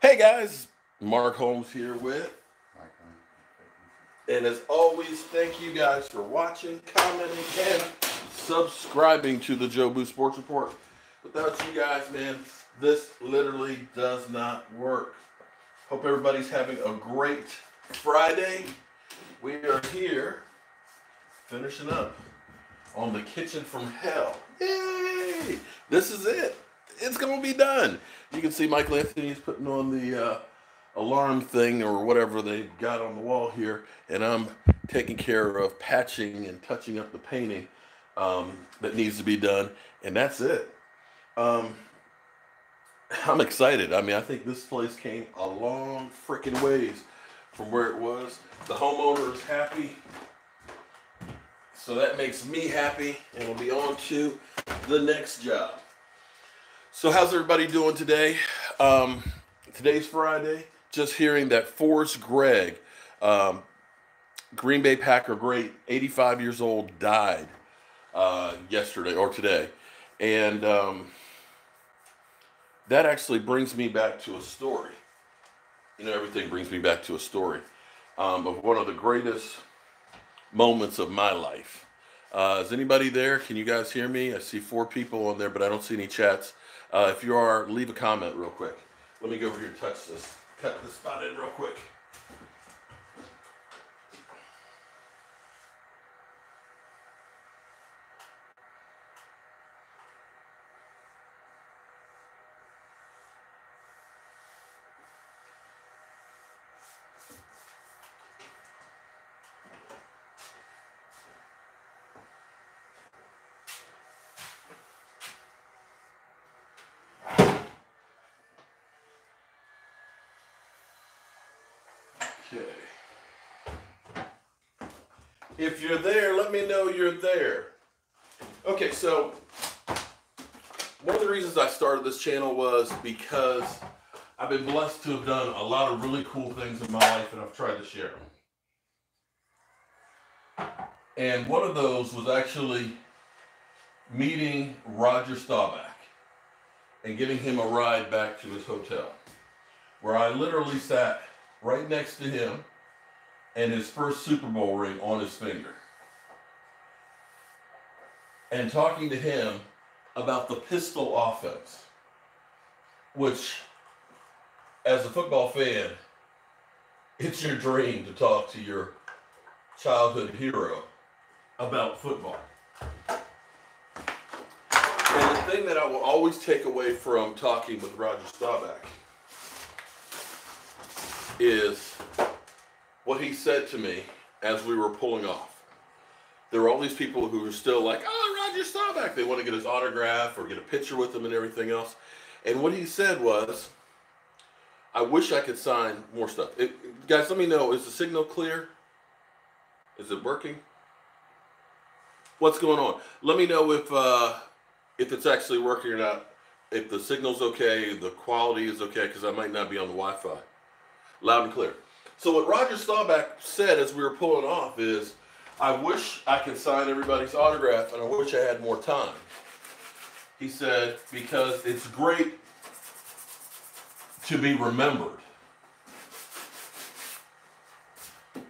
Hey guys, Mark Holmes here with, and as always, thank you guys for watching, commenting, and subscribing to the Jobu Sports Report. Without you guys, man, this literally does not work. Hope everybody's having a great Friday. We are here finishing up on the kitchen from hell. Yay! This is it. It's going to be done. You can see Michael Anthony's putting on the alarm thing or whatever they got on the wall here, and I'm taking care of patching and touching up the painting that needs to be done, and that's it. I'm excited. I mean, I think this place came a long freaking ways from where it was. The homeowner is happy, so that makes me happy, and we'll be on to the next job. So how's everybody doing today? Today's Friday. Just hearing that Forrest Gregg, Green Bay Packer great, 85 years old, died yesterday or today. And that actually brings me back to a story. You know, everything brings me back to a story of one of the greatest moments of my life. Is anybody there? Can you guys hear me? I see 4 people on there, but I don't see any chats. If you are, leave a comment real quick. Let me go over here and touch this. Cut this spot in real quick. Okay. If you're there, let me know you're there. Okay, so one of the reasons I started this channel was because I've been blessed to have done a lot of really cool things in my life, and I've tried to share them. And one of those was actually meeting Roger Staubach and getting him a ride back to his hotel, where I literally sat right next to him and his first Super Bowl ring on his finger, and talking to him about the pistol offense, which, as a football fan, it's your dream to talk to your childhood hero about football. And the thing that I will always take away from talking with Roger Staubach is what he said to me as we were pulling off. There were all these people who were still like, oh, Roger Staubach. They want to get his autograph or get a picture with him and everything else. And what he said was, I wish I could sign more stuff. Guys, let me know, is the signal clear? Is it working? What's going on? Let me know if it's actually working or not. If the signal's okay, the quality is okay, because I might not be on the Wi-Fi. Loud and clear. So what Roger Staubach said as we were pulling off is, I wish I could sign everybody's autograph, and I wish I had more time. He said, because it's great to be remembered.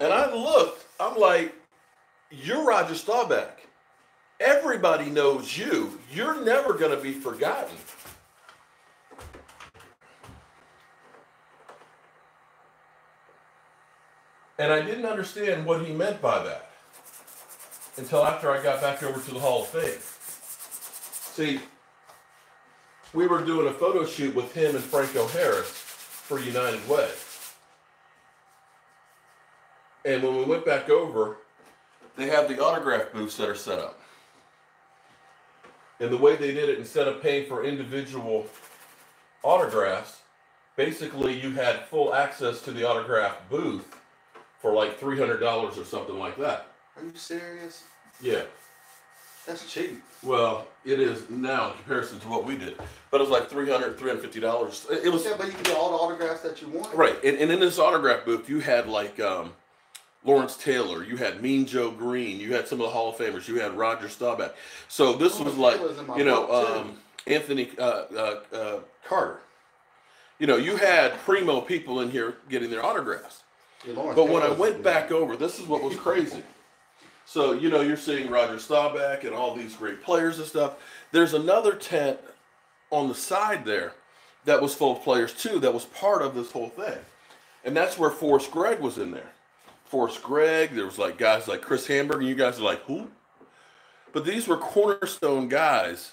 And I looked, I'm like, you're Roger Staubach. Everybody knows you. You're never going to be forgotten. And I didn't understand what he meant by that until after I got back over to the Hall of Fame. See, we were doing a photo shoot with him and Franco Harris for United Way. And when we went back over, they have the autograph booths that are set up. And the way they did it, instead of paying for individual autographs, basically you had full access to the autograph booth for like $300 or something like that. Are you serious? Yeah. That's cheap. Well, it is now in comparison to what we did. But it was like $350. It was, yeah, but you can get all the autographs that you want. Right. And in this autograph booth, you had like Lawrence Taylor, you had Mean Joe Green, you had some of the Hall of Famers, you had Roger Staubach. So this was like, you know, Anthony Carter. You know, you had primo people in here getting their autographs. Yeah, Lawrence But when I Taylor's went good. back over, this is what was crazy. So, you know, you're seeing Roger Staubach and all these great players and stuff. There's another tent on the side there that was full of players too, that was part of this whole thing. And that's where Forrest Gregg was in there. Forrest Gregg, there was like guys like Chris Hamburg, and you guys are like, who? But these were cornerstone guys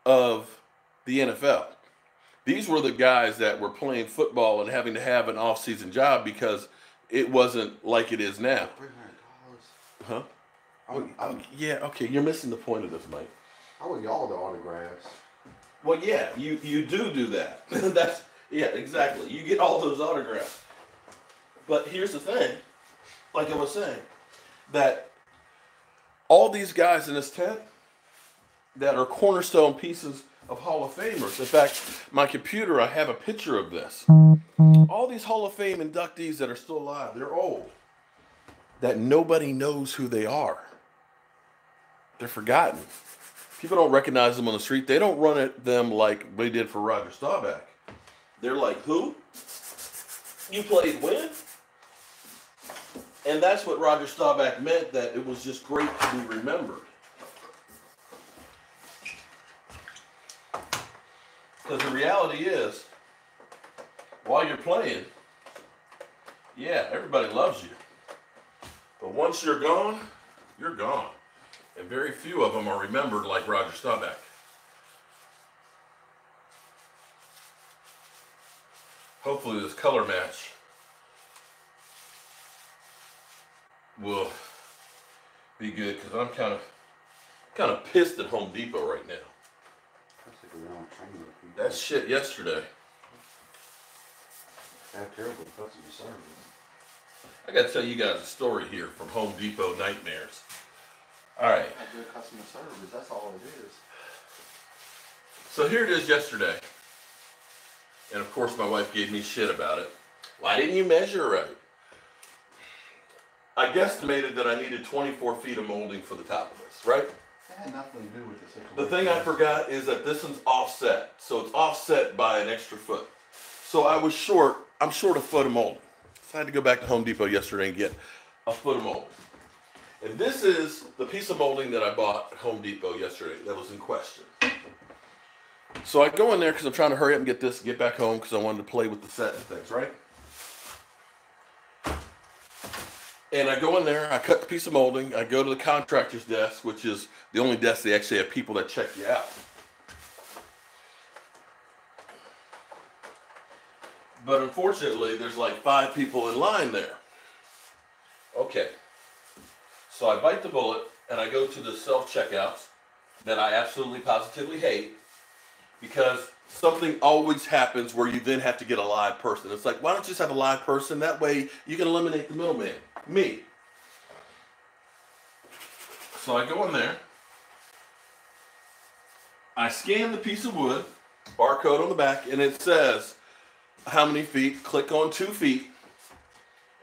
of the NFL. These were the guys that were playing football and having to have an off-season job because it wasn't like it is now. $300. Huh? I Yeah, okay, you're missing the point of this, Mike. would y'all the autographs. Well, yeah, you do that. That's, yeah, exactly. You get all those autographs. But here's the thing, like I was saying, that all these guys in this tent that are cornerstone pieces of Hall of Famers. In fact, my computer, I have a picture of this. All these Hall of Fame inductees that are still alive, they're old, that nobody knows who they are. They're forgotten. People don't recognize them on the street. They don't run at them like they did for Roger Staubach. They're like, who? You played when? And that's what Roger Staubach meant, that it was just great to be remembered. Because the reality is, while you're playing, yeah, everybody loves you. But once you're gone, you're gone. And very few of them are remembered like Roger Staubach. Hopefully this color match will be good, because I'm kind of pissed at Home Depot right now. That shit yesterday. Have terrible customer service. I gotta tell you guys a story here from Home Depot nightmares. All right. Have good customer service. That's all it is. So here it is yesterday. And of course my wife gave me shit about it. Why didn't you measure right? I guesstimated that I needed 24 feet of molding for the top of this, right? That had nothing to do with this. The thing I forgot is that this one's offset. So it's offset by an extra foot. So I'm short a foot of molding. So I had to go back to Home Depot yesterday and get a foot of molding. And this is the piece of molding that I bought at Home Depot yesterday that was in question. So I go in there because I'm trying to hurry up and get back home because I wanted to play with the set and things, right? And I go in there, I cut the piece of molding, I go to the contractor's desk, which is the only desk they actually have people that check you out. But unfortunately, there's like 5 people in line there. Okay. So I bite the bullet and I go to the self-checkouts that I absolutely positively hate, because something always happens where you then have to get a live person. It's like, why don't you just have a live person? That way you can eliminate the middleman, me. So I go in there. I scan the piece of wood, barcode on the back, and it says how many feet. Click on 2 feet,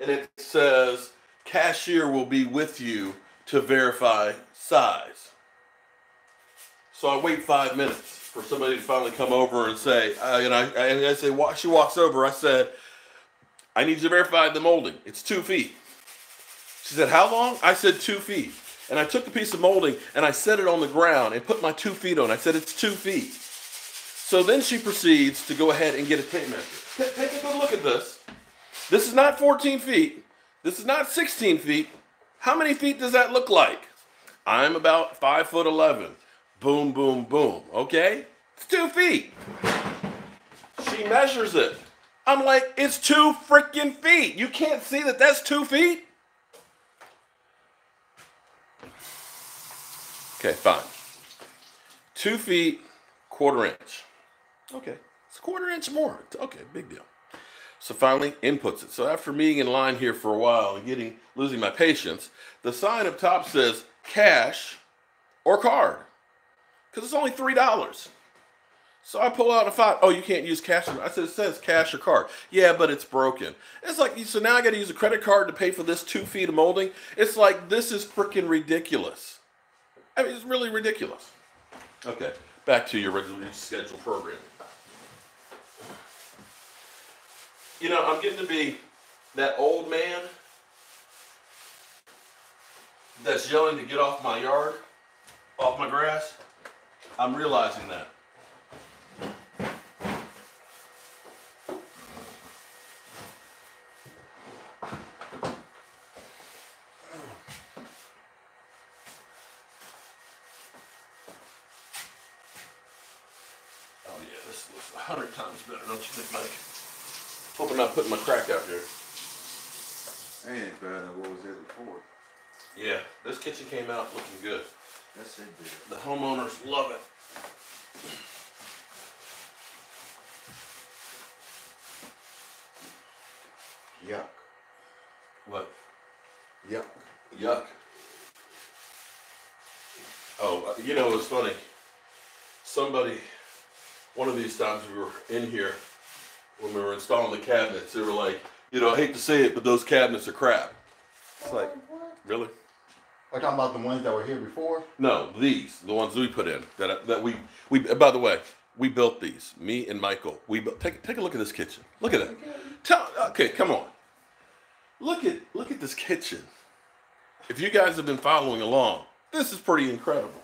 and it says cashier will be with you to verify size. So I wait 5 minutes for somebody to finally come over and say, and I say, she walks over. I said, I need you to verify the molding. It's 2 feet. She said, how long? I said 2 feet. And I took the piece of molding and I set it on the ground and put my 2 feet on. I said, it's 2 feet. So then she proceeds to go ahead and get a tape measure. Take a good look at this. This is not 14 feet. This is not 16 feet. How many feet does that look like? I'm about 5'11". Boom, boom, boom. Okay? It's 2 feet. She measures it. I'm like, it's 2 freaking feet. You can't see that that's 2 feet? Okay, fine. 2 feet, 1/4 inch. Okay, it's 1/4 inch more. Okay, big deal. So finally inputs it. So after being in line here for a while and losing my patience, the sign up top says cash or card, because it's only $3. So I pull out a $5. Oh, you can't use cash. I said, it says cash or card. Yeah, but it's broken. It's like, so now I got to use a credit card to pay for this 2 feet of molding. It's like, this is freaking ridiculous. I mean, it's really ridiculous. Okay, back to your regularly scheduled program. You know, I'm getting to be that old man that's yelling to get off my yard, off my grass. I'm realizing that. Oh yeah, this looks 100 times better, don't you think, Mike? Hope I'm not putting my crack out here. Ain't better than what was there before. Yeah, this kitchen came out looking good. That's it, dude. The homeowners love it. Yuck. What? Yuck. Yuck. Oh, you know, it was funny. Somebody, one of these times we were in here, when we were installing the cabinets, they were like, you know, I hate to say it, but those cabinets are crap. It's like, really? Are you talking about the ones that were here before? No, these, the ones we put in, that we, by the way, we built these, me and Michael. We built, take a look at this kitchen. Look at that. Okay, come on. Look at this kitchen. If you guys have been following along, this is pretty incredible.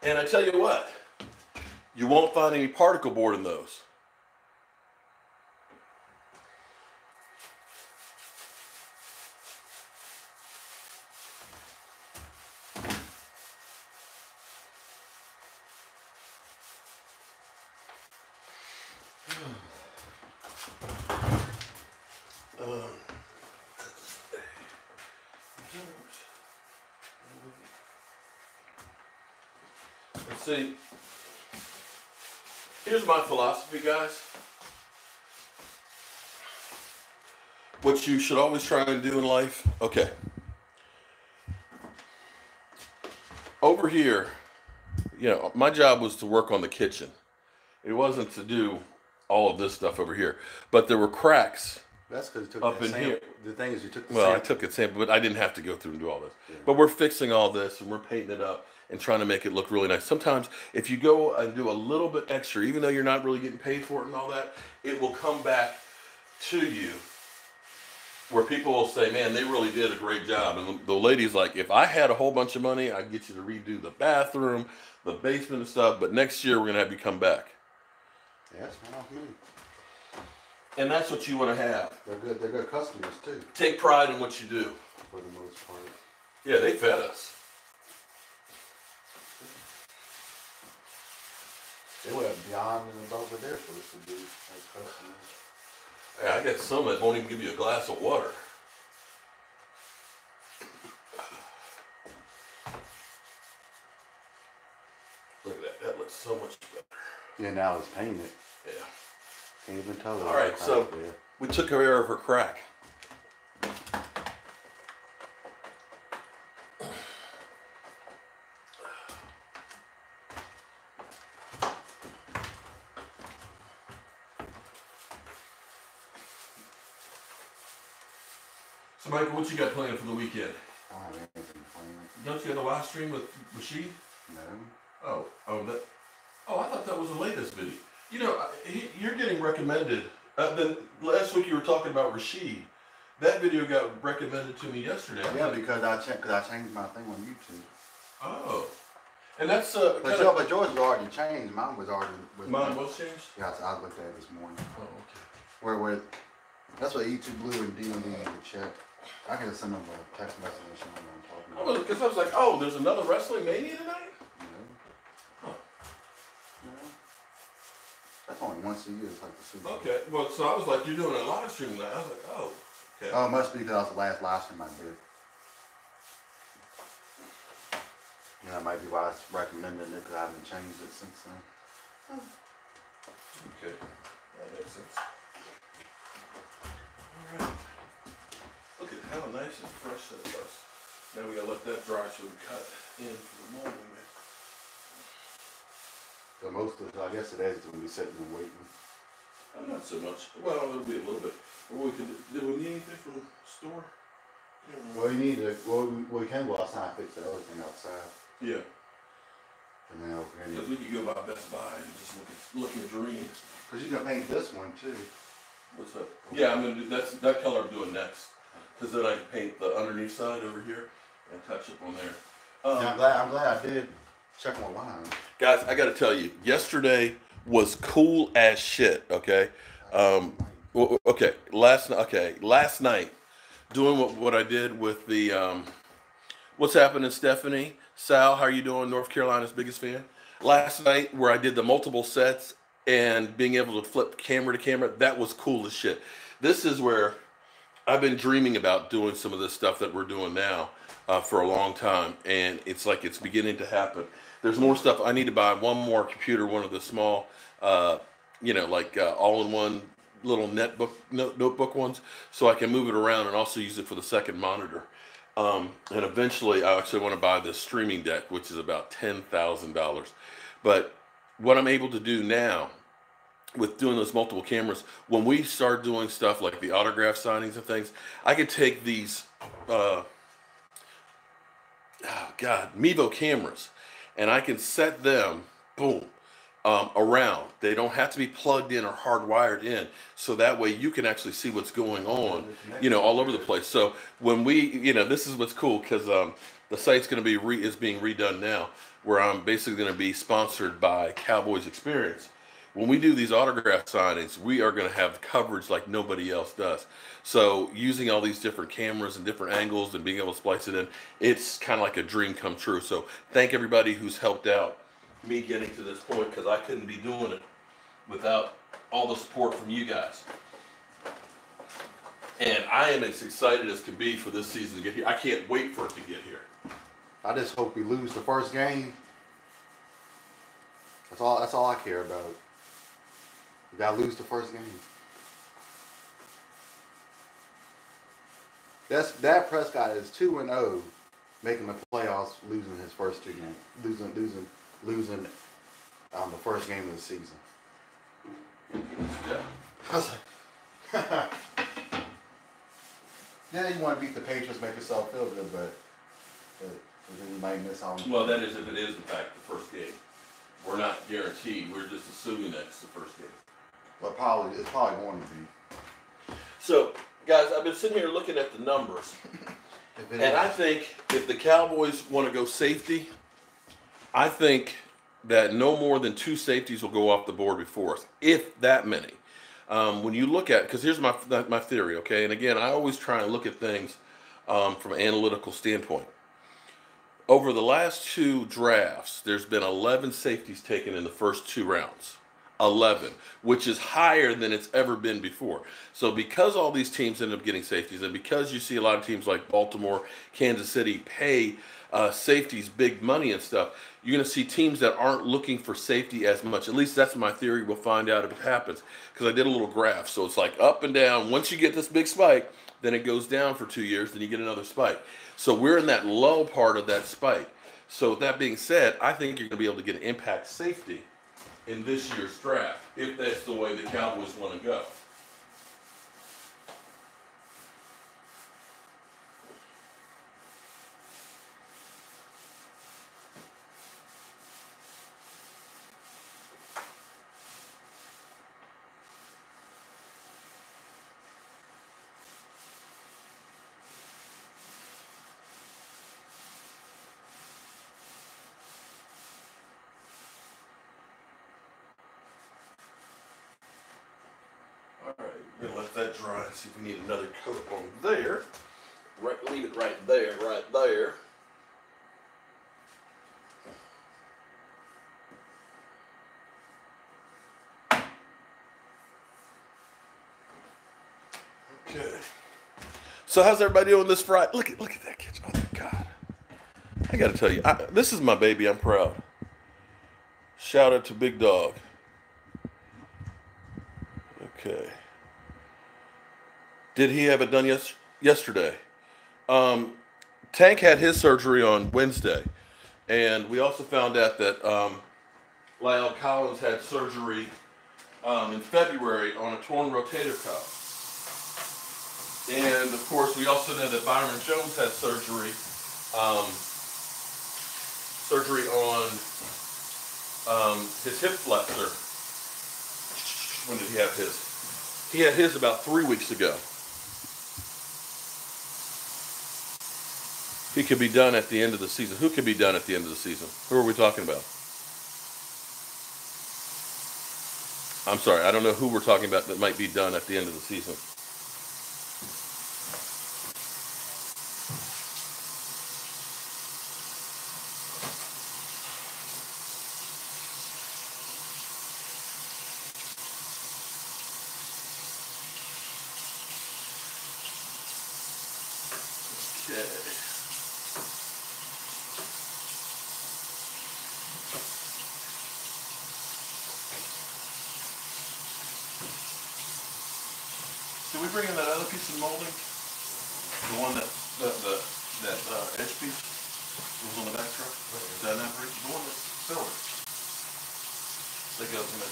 And I tell you what, you won't find any particle board in those. Let's see. Here's my philosophy, guys. What you should always try and do in life. Okay. Over here, you know, my job was to work on the kitchen. It wasn't to do all of this stuff over here. But there were cracks. That's because you took up that in sample. here. The thing is, you took the Well, I sample. took a sample, but I didn't have to go through and do all this. Yeah. But we're fixing all this and we're painting it up and trying to make it look really nice. Sometimes if you go and do a little bit extra, even though you're not really getting paid for it and all that, it will come back to you where people will say, man, they really did a great job. And the lady's like, if I had a whole bunch of money, I'd get you to redo the bathroom, the basement and stuff, but next year we're going to have you come back. Yeah, that's fine off me. And that's what you want to have. They're good customers too, Take pride in what you do. for the most part. Yeah, they fed us. They went beyond and above what they're supposed to do as customers. Yeah, I got some that won't even give you a glass of water. Look at that. That looks so much better. Yeah, now it's painted. Yeah. Can't even tell. All right, so we took care of her crack. So, Michael, what you got planned for the weekend? I don't have anything planned. Don't you have a live stream with Rashid? No. Oh, I thought that was the latest video. You know, you're getting recommended. Then last week you were talking about Rashid. That video got recommended to me yesterday. Yeah, because I changed my thing on YouTube. Oh, and that's But yours was already changed. Mine was already. Mine was changed. Yeah, I looked at it this morning. Oh, okay. Where that's what YouTube Blue and D need to check. I can just send them a text message and show them what I'm talking about. Because I was like, oh, there's another Wrestling Mania tonight? No. No. That's only once a year. It's like the Super Bowl. Okay, well, so I was like, you're doing a live stream now. I was like, oh, okay. Oh, it must be because that was the last live stream I did. Yeah, that might be why I was recommending it, because I haven't changed it since then. Okay, that makes sense. All right. Look at how nice and fresh that was. Now we gotta let that dry so we cut in for the molding. So most of I guess today is when we sitting and waiting. Not so much. Well, it'll be a little bit. Or we could. Do we need anything from the store? Well, you need to. Well, we can go outside and fix the other thing outside. Yeah. And then Because we could go by Best Buy and just look at dreams. Because you're gonna paint this one too. What's that? Yeah, I'm gonna do that color. I'm doing next. Because then I can paint the underneath side over here and touch up on there. Yeah, I'm glad I did check my line. Guys, I got to tell you, yesterday was cool as shit. Okay. Okay. Last night, doing what I did with the what's happening, Stephanie? Sal, how are you doing? North Carolina's biggest fan. Last night, where I did the multiple sets and being able to flip camera to camera, that was cool as shit. This is where I've been dreaming about doing some of this stuff that we're doing now for a long time, and it's like it's beginning to happen. There's more stuff. I need to buy one more computer, one of the small, all-in-one little notebook ones, so I can move it around and also use it for the second monitor. And eventually, I actually want to buy this streaming deck, which is about $10,000. But what I'm able to do now with doing those multiple cameras, when we start doing stuff like the autograph signings and things, I could take these, Mevo cameras, and I can set them, boom, around. They don't have to be plugged in or hardwired in, so that way you can actually see what's going on, all over the place. So when we, this is what's cool, because the site's going to be is being redone now, where I'm basically going to be sponsored by Cowboys Experience. When we do these autograph signings, we are going to have coverage like nobody else does. So using all these different cameras and different angles and being able to splice it in, it's kind of like a dream come true. So thank everybody who's helped out me getting to this point, because I couldn't be doing it without all the support from you guys. And I am as excited as can be for this season to get here. I can't wait for it to get here. I just hope we lose the first game. That's all I care about. We gotta lose the first game. Dak Prescott is 2-0, making the playoffs, losing his first two games, losing the first game of the season. Yeah. I was like, yeah, you want to beat the Patriots, make yourself feel good, but then you might miss on. Well, that is if it is in fact the first game. We're not guaranteed. We're just assuming that's the first game. But it's probably going to be. So, guys, I've been sitting here looking at the numbers, and I think if the Cowboys want to go safety, I think that no more than 2 safeties will go off the board before us, if that many. When you look at, because here's my theory, okay? And again, I always try and look at things from an analytical standpoint. Over the last 2 drafts, there's been 11 safeties taken in the first 2 rounds. 11, which is higher than it's ever been before. So because all these teams end up getting safeties, and because you see a lot of teams like Baltimore, Kansas City pay safeties big money and stuff, you're going to see teams that aren't looking for safety as much. At least that's my theory. We'll find out if it happens, because I did a little graph. So it's like up and down. Once you get this big spike, then it goes down for 2 years, then you get another spike. So we're in that low part of that spike. So with that being said, I think you're going to be able to get an impact safety in this year's draft, if that's the way the Cowboys want to go. Gonna let that dry and see if we need another coat on there. Right, leave it right there, right there. Okay. So how's everybody doing this Friday? Look at that kitchen. Oh my God. I gotta tell you, this is my baby. I'm proud. Shout out to Big Dog. Okay. Did he have it done yesterday? Tank had his surgery on Wednesday, and we also found out that Lyle Collins had surgery in February on a torn rotator cuff. And of course, we also know that Byron Jones had surgery on his hip flexor. When did he have his? He had his about 3 weeks ago. He could be done at the end of the season. Who could be done at the end of the season? Who are we talking about? I'm sorry, I don't know who we're talking about that might be done at the end of the season. Okay. Did we bring in that other piece of molding? The one that edge piece was on the back truck? Is that not right? The one that's silver. That goes in there.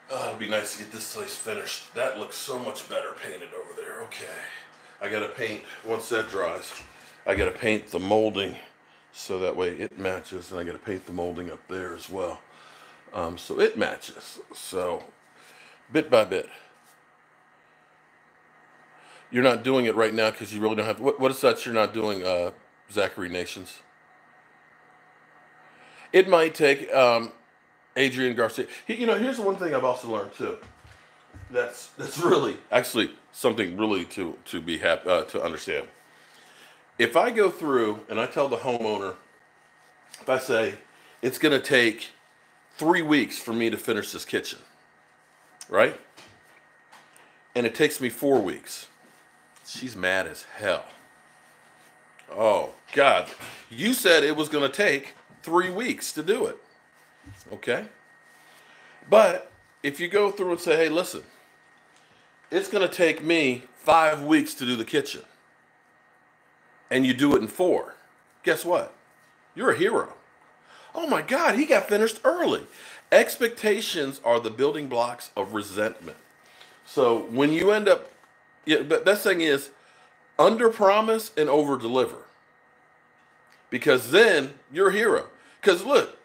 It'd be nice to get this place finished. That looks so much better painted over there. Okay. I gotta paint, once that dries, I gotta paint the molding so that way it matches, and I gotta paint the molding up there as well. So it matches. So, bit by bit. You're not doing it right now because you really don't have, what is that you're not doing, Zachary Nations? It might take, Adrian Garcia. Here's the one thing I've also learned too. That's really actually something really to be happy to understand. If I go through and I tell the homeowner, if I say it's going to take 3 weeks for me to finish this kitchen, right? And it takes me 4 weeks. She's mad as hell. Oh God, you said it was going to take 3 weeks to do it. Okay? But if you go through and say, hey, listen, it's going to take me 5 weeks to do the kitchen, and you do it in 4, guess what? You're a hero. Oh my God, he got finished early. Expectations are the building blocks of resentment. So when you end up, but that thing is under promise and over deliver. Because then you're a hero. Because look,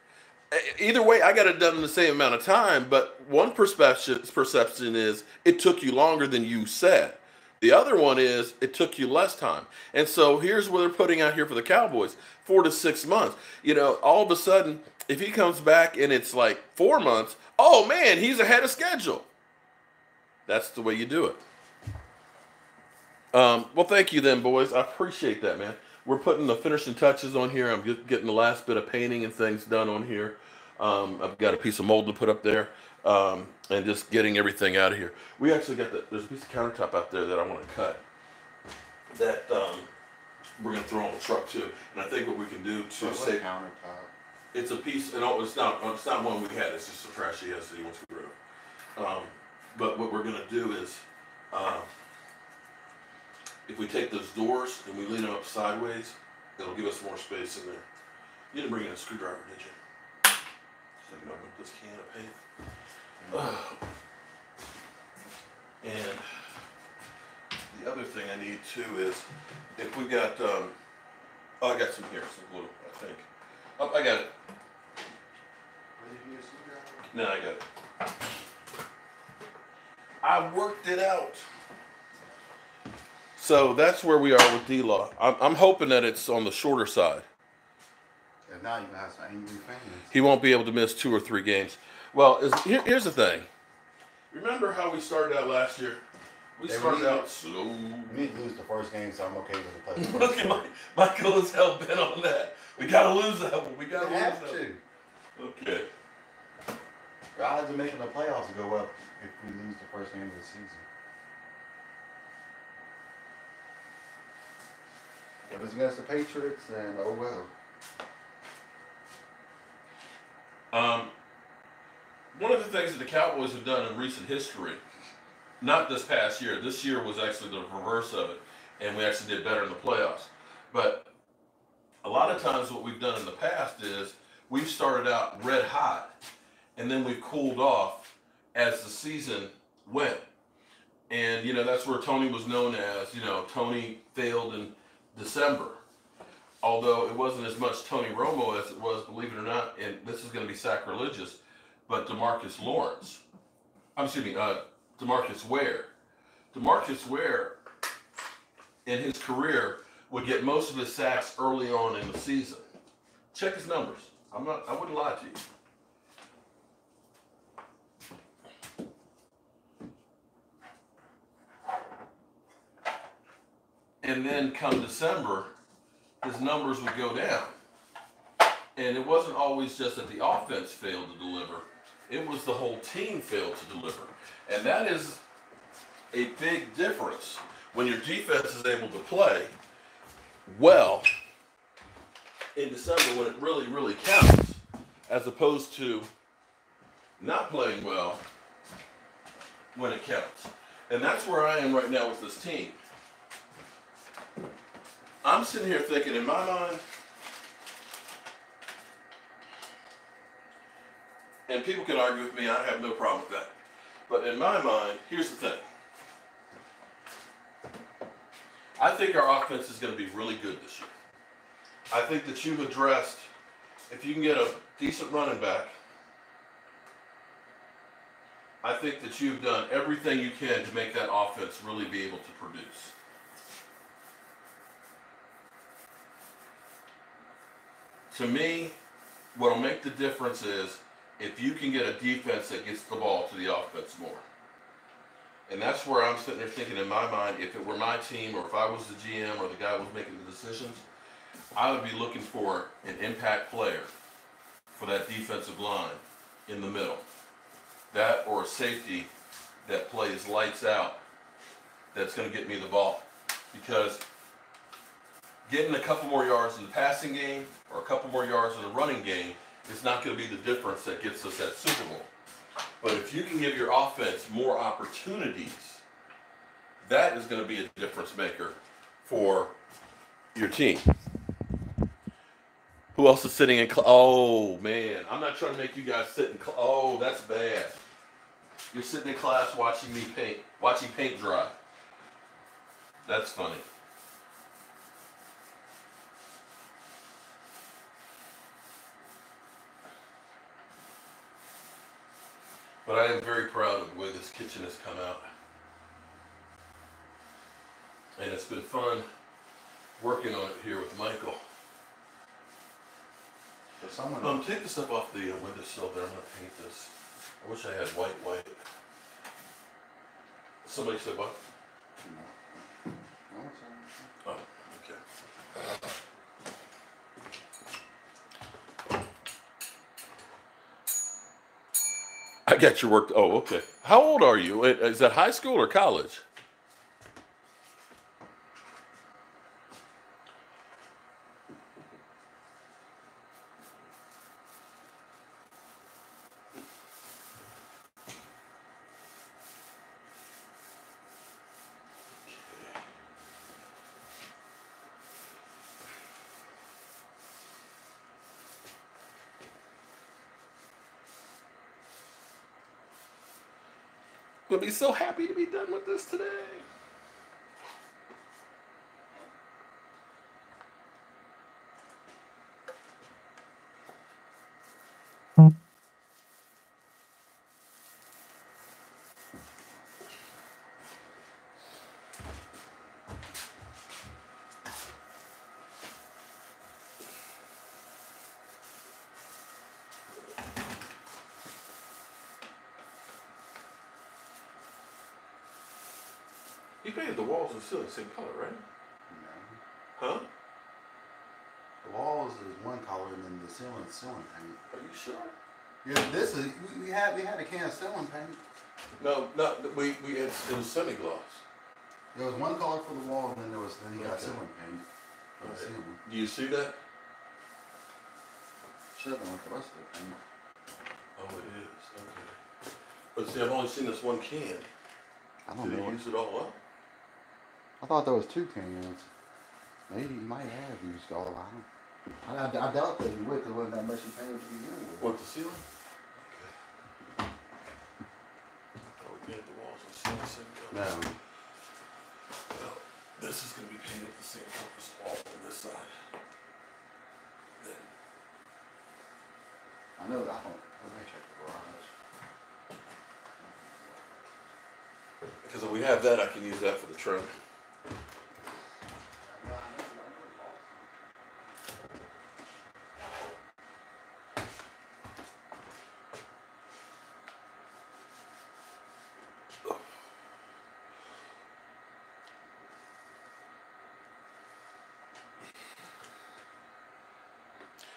either way, I got it done in the same amount of time, but one perception is it took you longer than you said. The other one is it took you less time. And so here's what they're putting out here for the Cowboys, 4 to 6 months. All of a sudden, if he comes back and it's like 4 months, oh man, he's ahead of schedule. That's the way you do it. Well, thank you then, boys. I appreciate that, man. We're putting the finishing touches on here. I'm getting the last bit of painting and things done on here. I've got a piece of mold to put up there, and just getting everything out of here. We actually got there's a piece of countertop out there that I want to cut that we're going to throw on the truck too. And I think what we can do to save countertop. It's a piece, and it's not one we had. It's just some trash he has that he wants to get rid of. But what we're going to do is, if we take those doors and we lean them up sideways, it'll give us more space in there. You didn't bring in a screwdriver, did you? So I can open this can of paint. And the other thing I need too is, if we got, I got some here, some glue, I think. Oh, I got it. No, I got it. I worked it out. So that's where we are with D-Law. I'm hoping that it's on the shorter side. And now you're going to have some angry fans. He won't be able to miss 2 or 3 games. Well, here's the thing. Remember how we started out last year? We started out slow. We need to lose the first game, so I'm okay with the play. Look at Michael is hell bent on that. We got to lose that one. We got to lose that one. Okay. The odds of making the playoffs go up if we lose the first game of the season. If it's against the Patriots, then oh well. One of the things that the Cowboys have done in recent history, not this past year, this year was actually the reverse of it, and we actually did better in the playoffs. But A lot of times what we've done in the past is we've started out red hot and then we've cooled off as the season went. And, that's where Tony was known as, Tony failed in December. Although it wasn't as much Tony Romo as it was, believe it or not, and this is going to be sacrilegious, but DeMarcus Ware. DeMarcus Ware, in his career, would get most of his sacks early on in the season. Check his numbers. I wouldn't lie to you. And then come December, his numbers would go down. And it wasn't always just that the offense failed to deliver. It was the whole team failed to deliver. And that is a big difference when your defense is able to play well in December when it really, really counts, as opposed to not playing well when it counts. And that's where I am right now with this team. I'm sitting here thinking, in my mind, and people can argue with me, I have no problem with that. But in my mind, here's the thing. I think our offense is going to be really good this year. I think that you've addressed, if you can get a decent running back, I think that you've done everything you can to make that offense really be able to produce. To me, what will make the difference is if you can get a defense that gets the ball to the offense more. And that's where I'm sitting there thinking in my mind, if it were my team or if I was the GM or the guy who was making the decisions, I would be looking for an impact player for that defensive line in the middle. That or a safety that plays lights out that's going to get me the ball. Because getting a couple more yards in the passing game or a couple more yards in the running game is not going to be the difference that gets us that Super Bowl. But if you can give your offense more opportunities, that is going to be a difference maker for your team. Who else is sitting in oh, man. I'm not trying to make you guys sit in oh, that's bad. You're sitting in class watching me paint, watching paint dry. That's funny. But I am very proud of the way this kitchen has come out. And it's been fun working on it here with Michael. Take the stuff off the windowsill there. I'm going to paint this. I wish I had white. Somebody said what? Oh, okay. I got your work. Oh, okay. How old are you? Is that high school or college? I'm gonna be so happy to be done with this today. You painted the walls and ceiling the same color, right? No. Huh? The walls is one color and then the ceiling paint. Are you sure? Yeah, this is we had a can of ceiling paint. No, we had it was semi-gloss. There was one color for the wall and then you got ceiling paint for the ceiling. Do you see that? Should have been with the rest of the paint. Oh, it is. Okay. But see, I've only seen this one can. I don't know. Did they use it all up? I thought there was two cans. Maybe you might have used all of them. I doubt that you would, because it wasn't that much you painted to begin with. What, the ceiling? Okay. Oh, we painted the walls and ceiling same color. No. Well, this is going to be painted the same color as the wall on this side. Then, I know, let me check the garage. because if we have that, I can use that for the trim.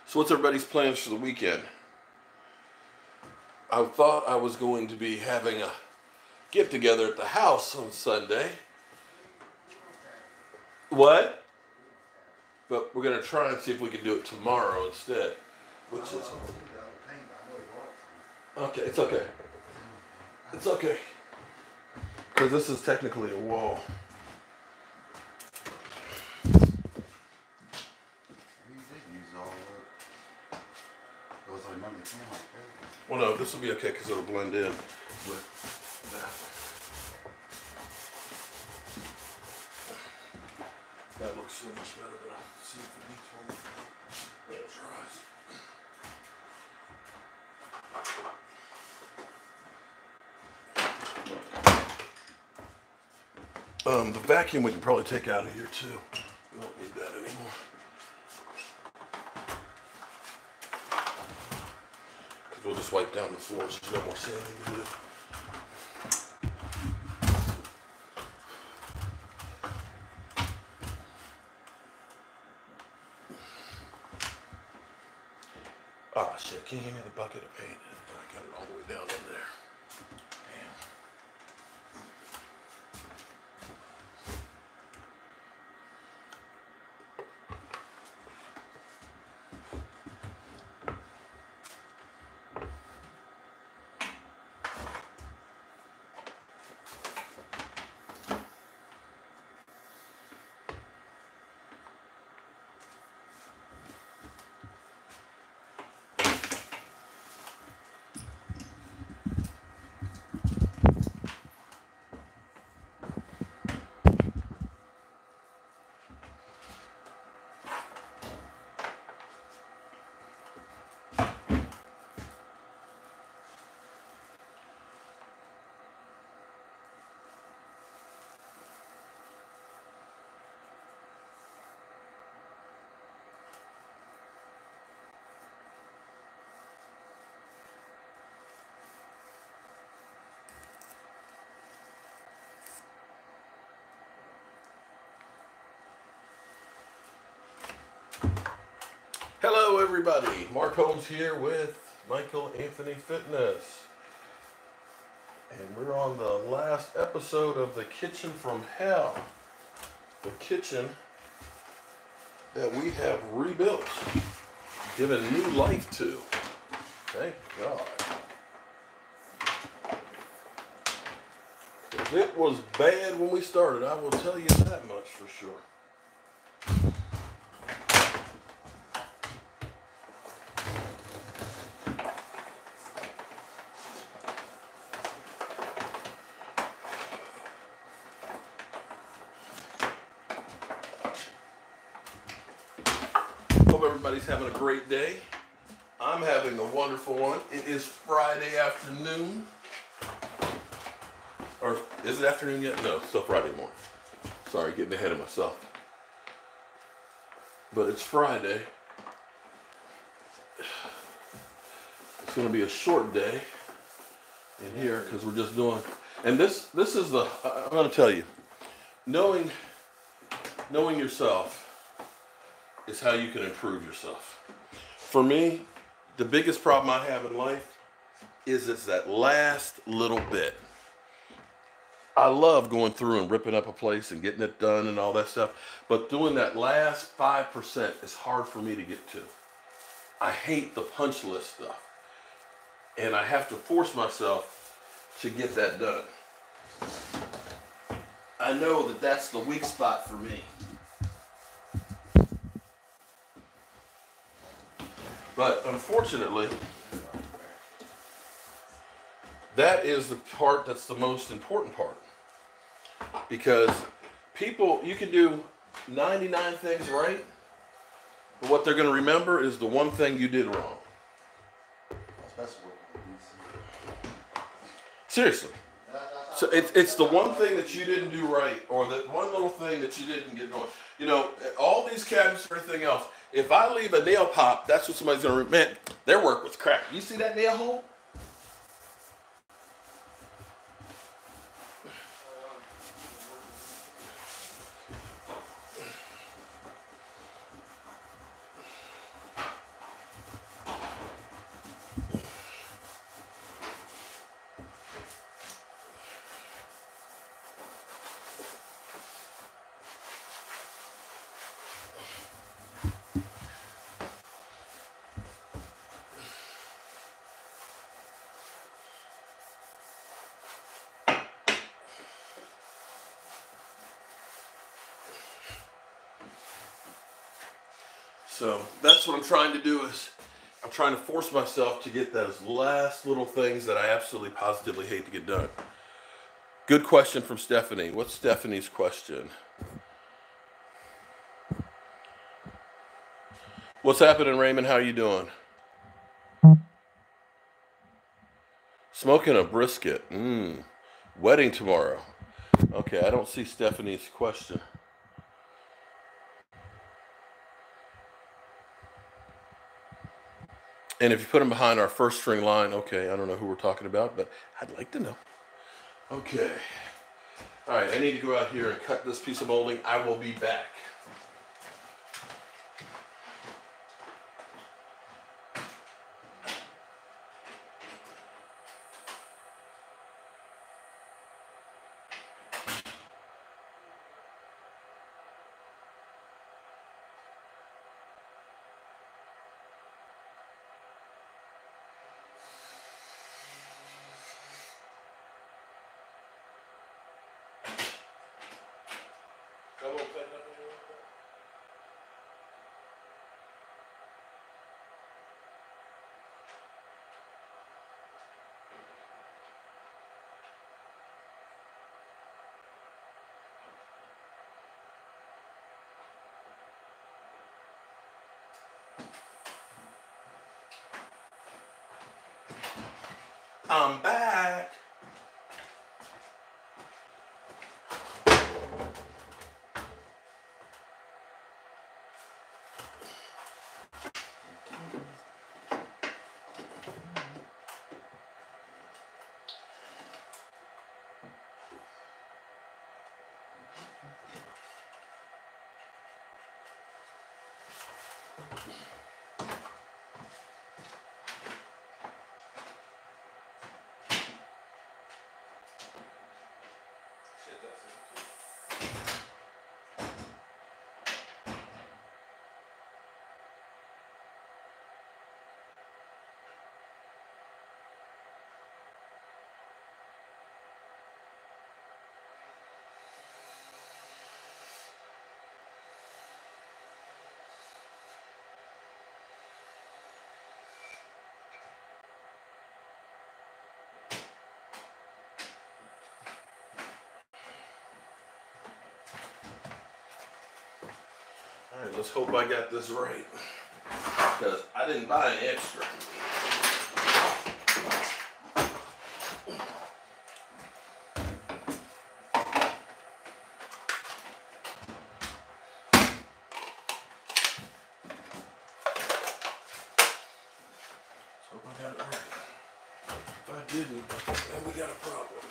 So what's everybody's plans for the weekend? I thought I was going to be having a get together at the house on Sunday. What? But we're going to try and see if we can do it tomorrow instead. Which is okay. It's okay. It's okay. Because this is technically a wall. Well, no, this will be okay because it'll blend in with that. That looks so much better, but I'll see if it needs one. That tries. The vacuum we can probably take out of here too. We don't need that anymore. We'll just wipe down the floors. There's no more sanding to do. Ah, shit. Can you give me the bucket of paint? I got it all the way down in there. Hello, everybody. Mark Holmes here with Michael Anthony Fitness. And we're on the last episode of the Kitchen from Hell. The kitchen that we have rebuilt, given new life to. Thank God. If it was bad when we started, I will tell you that much for sure. Hope everybody's having a great day. I'm having a wonderful one. It is Friday afternoon. Or is it afternoon yet? No, it's still Friday morning. Sorry, getting ahead of myself. But it's Friday. It's going to be a short day in here because we're just doing. And this is the. I'm going to tell you, knowing yourself is how you can improve yourself. For me, the biggest problem I have in life is it's that last little bit. I love going through and ripping up a place and getting it done and all that stuff, but doing that last 5% is hard for me to get to. I hate the punch list stuff, and I have to force myself to get that done. I know that that's the weak spot for me. But unfortunately, that is the part that's the most important part. Because people, you can do 99 things right, but what they're going to remember is the one thing you did wrong. Seriously. So it's the one thing that you didn't do right, or that one little thing that you didn't get going. You know, all these cabinets and everything else. If I leave a nail pop, that's what somebody's going to remember. Man, their work was crap. You see that nail hole? So that's what I'm trying to do is I'm trying to force myself to get those last little things that I absolutely positively hate to get done. Good question from Stephanie. What's Stephanie's question? What's happening, Raymond? How are you doing? Smoking a brisket. Wedding tomorrow. Okay, I don't see Stephanie's question. And if you put them behind our first string line, okay, I don't know who we're talking about, but I'd like to know. Okay. All right, I need to go out here and cut this piece of molding. I will be back. I'm back. All right, let's hope I got this right, because I didn't buy an extra. Let's hope I got it right. If I didn't, then we got a problem.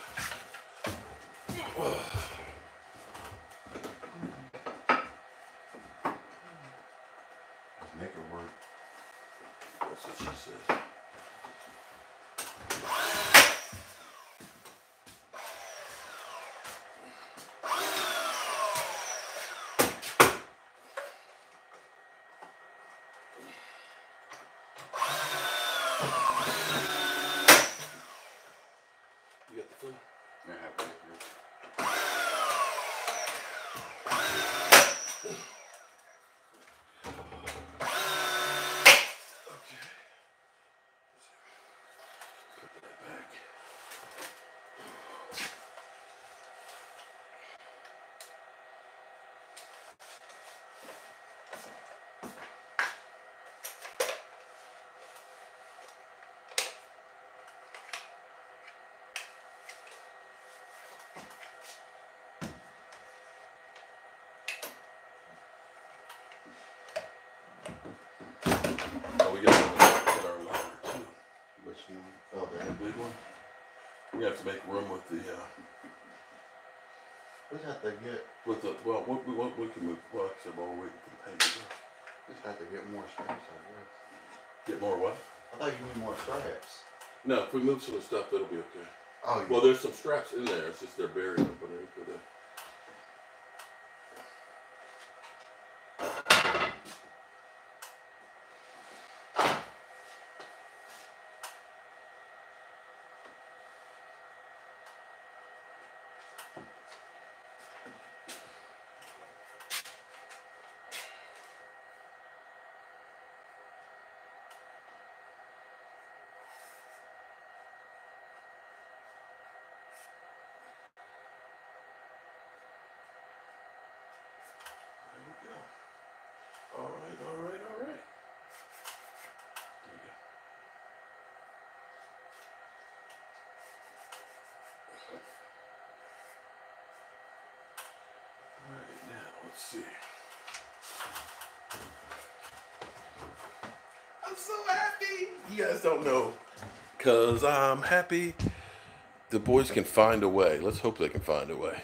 Make it work. That's what she said. You got the food? Yeah, I have to get Okay. big one. We're gonna have to make room with the. We have to get. With the we can move. Well, except while we're waiting for the paint to go. Just have to get more straps, I guess. Get more what? I thought you need more straps. No, if we move some of the stuff, that'll be okay. Oh, yeah. Well, there's some straps in there. It's just they're buried up underneath it. All right. There you go. All right, now let's see. I'm so happy. You guys don't know, cause I'm happy. The boys can find a way. Let's hope they can find a way.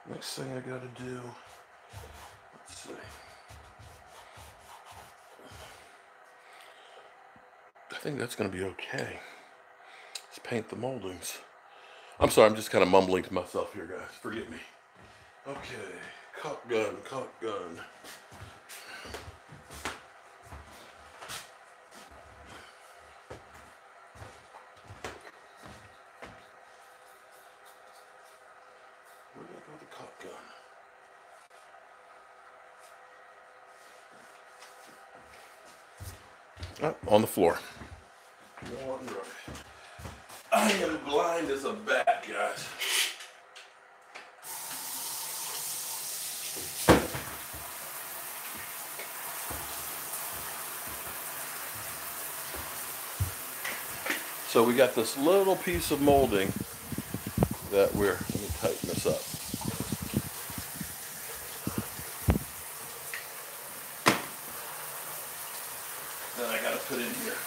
Next thing I gotta do. Let's see. I think that's going to be okay. Let's paint the moldings. I'm sorry, I'm just kind of mumbling to myself here, guys. Forgive me. Okay, caulk gun. Where did I go with the caulk gun? Oh, on the floor. One right. I am blind as a bat, guys. So we got this little piece of molding that let me tighten this up. That I gotta put in here.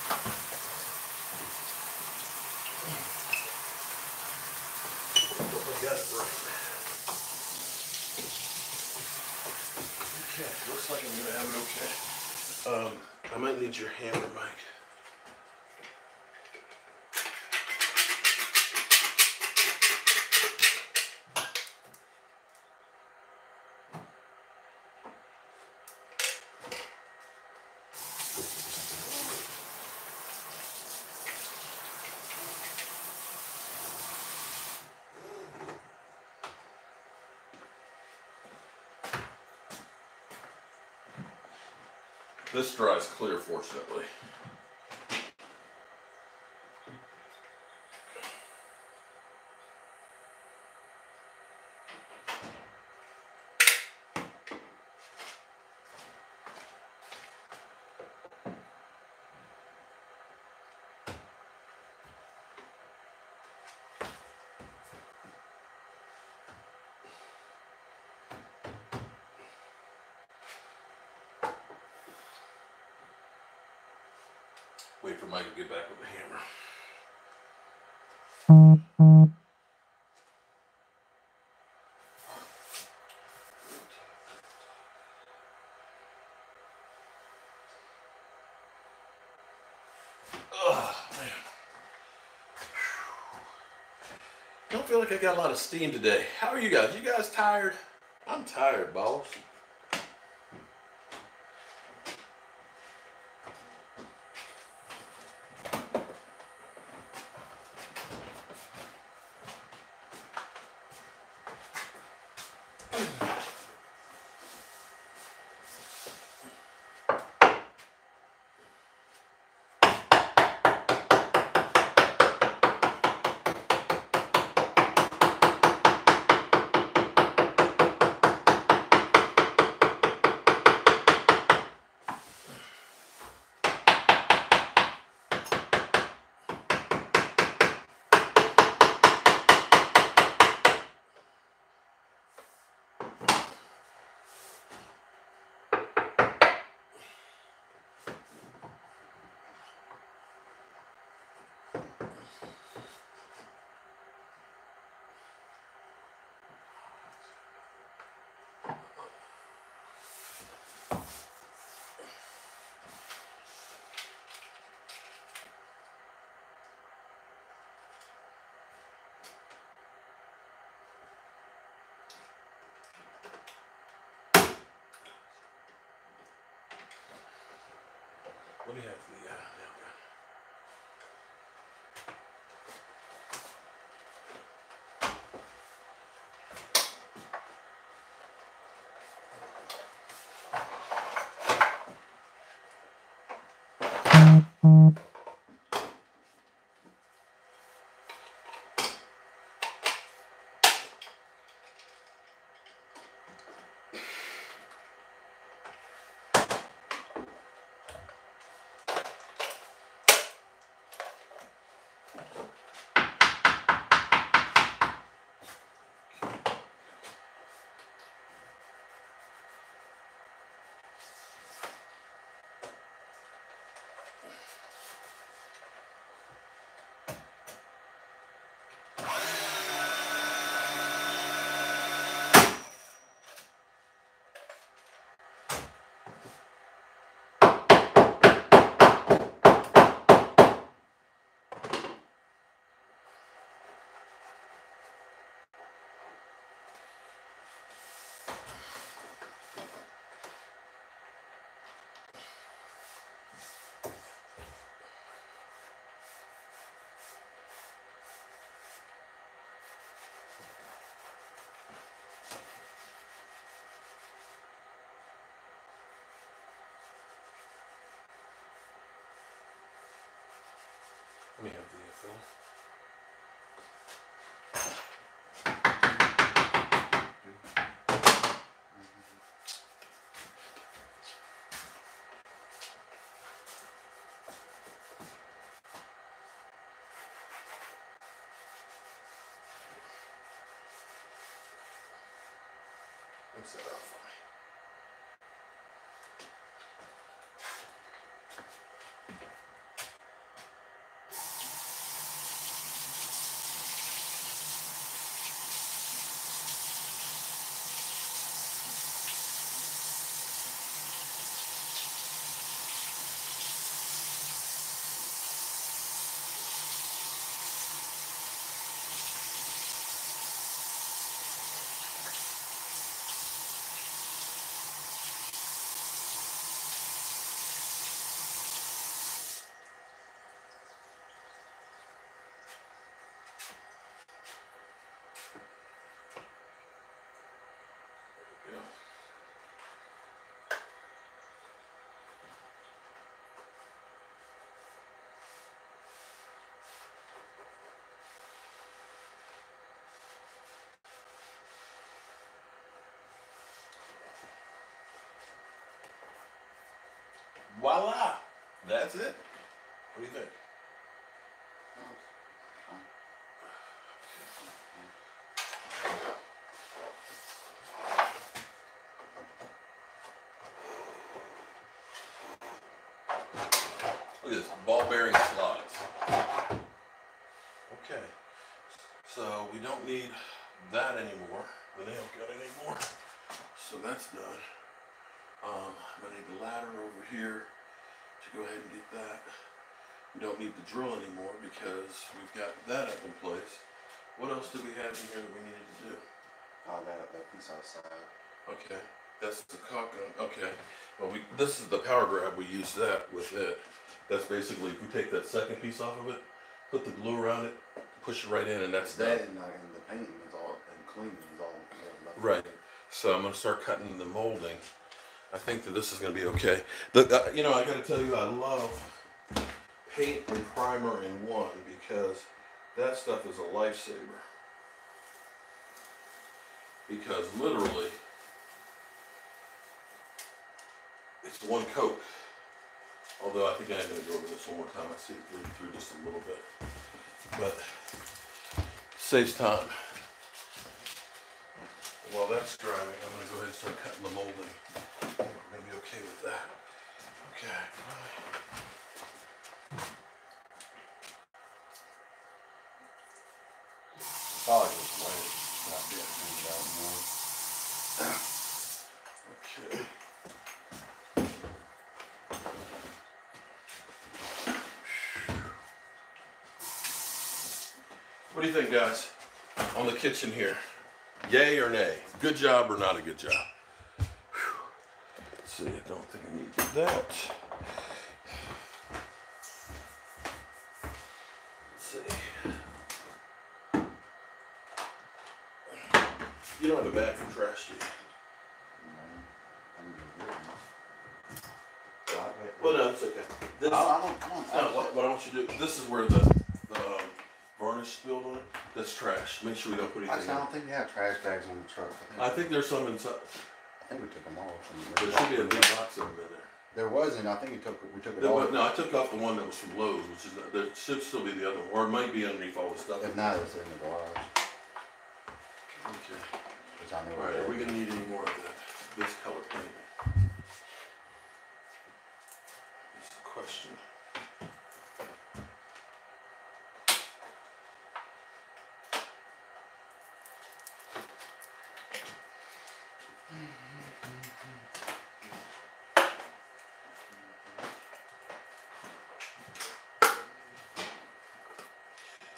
I got it right. Okay, looks like I'm gonna have it okay. I might need your hammer, Mike. This dries clear, fortunately. Wait for Mike to get back with the hammer. Oh, man. Don't feel like I got a lot of steam today. How are you guys? You guys tired? I'm tired, boss. Let me have the nail gun. Let me have the fill. Set up for me. Voila! That's it. What do you think? Look at this, ball bearing slides. Okay, so we don't need that anymore, the nail gun anymore. So that's done. I'm gonna need the ladder over here to go ahead and get that. We don't need the drill anymore because we've got that up in place. What else do we have in here that we needed to do? That piece outside. Okay, that's the caulk gun. Okay, well this is the power grab. We use that with it. That's basically, if we take that second piece off of it, put the glue around it, push it right in, and that's done. And the painting is all, and cleaning is all. Right. So I'm going to start cutting the molding. I think that this is going to be okay. You know, I got to tell you, I love paint and primer in one because that stuff is a lifesaver. Because literally, it's one coat. Although I think I'm going to go over this one more time. I see it bleed through just a little bit. But saves time. While that's drying, I'm going to go ahead and start cutting the molding. We're going to be okay with that. Okay. Probably just wait. Not get cleaned out more. Okay. What do you think, guys, on the kitchen here? Yay or nay? Good job or not a good job? Whew. Let's see, I don't think I need that. a bag for trash, do you? Well, no, it's okay. This, what I want you to do, this is where the varnish spilled on it. That's trash. Make sure we don't put anything Actually, I don't think we have trash bags on the truck. I think there's some inside. I think we took them off. There should be a big box of them in there. There wasn't. I think we took it off. No, I took off the one that was from Lowe's, which is there should still be the other one, or it might be underneath all the stuff. If not, it's in the garage. Okay. Which I know. All right. Are we gonna need any more of this color paint? That's the question.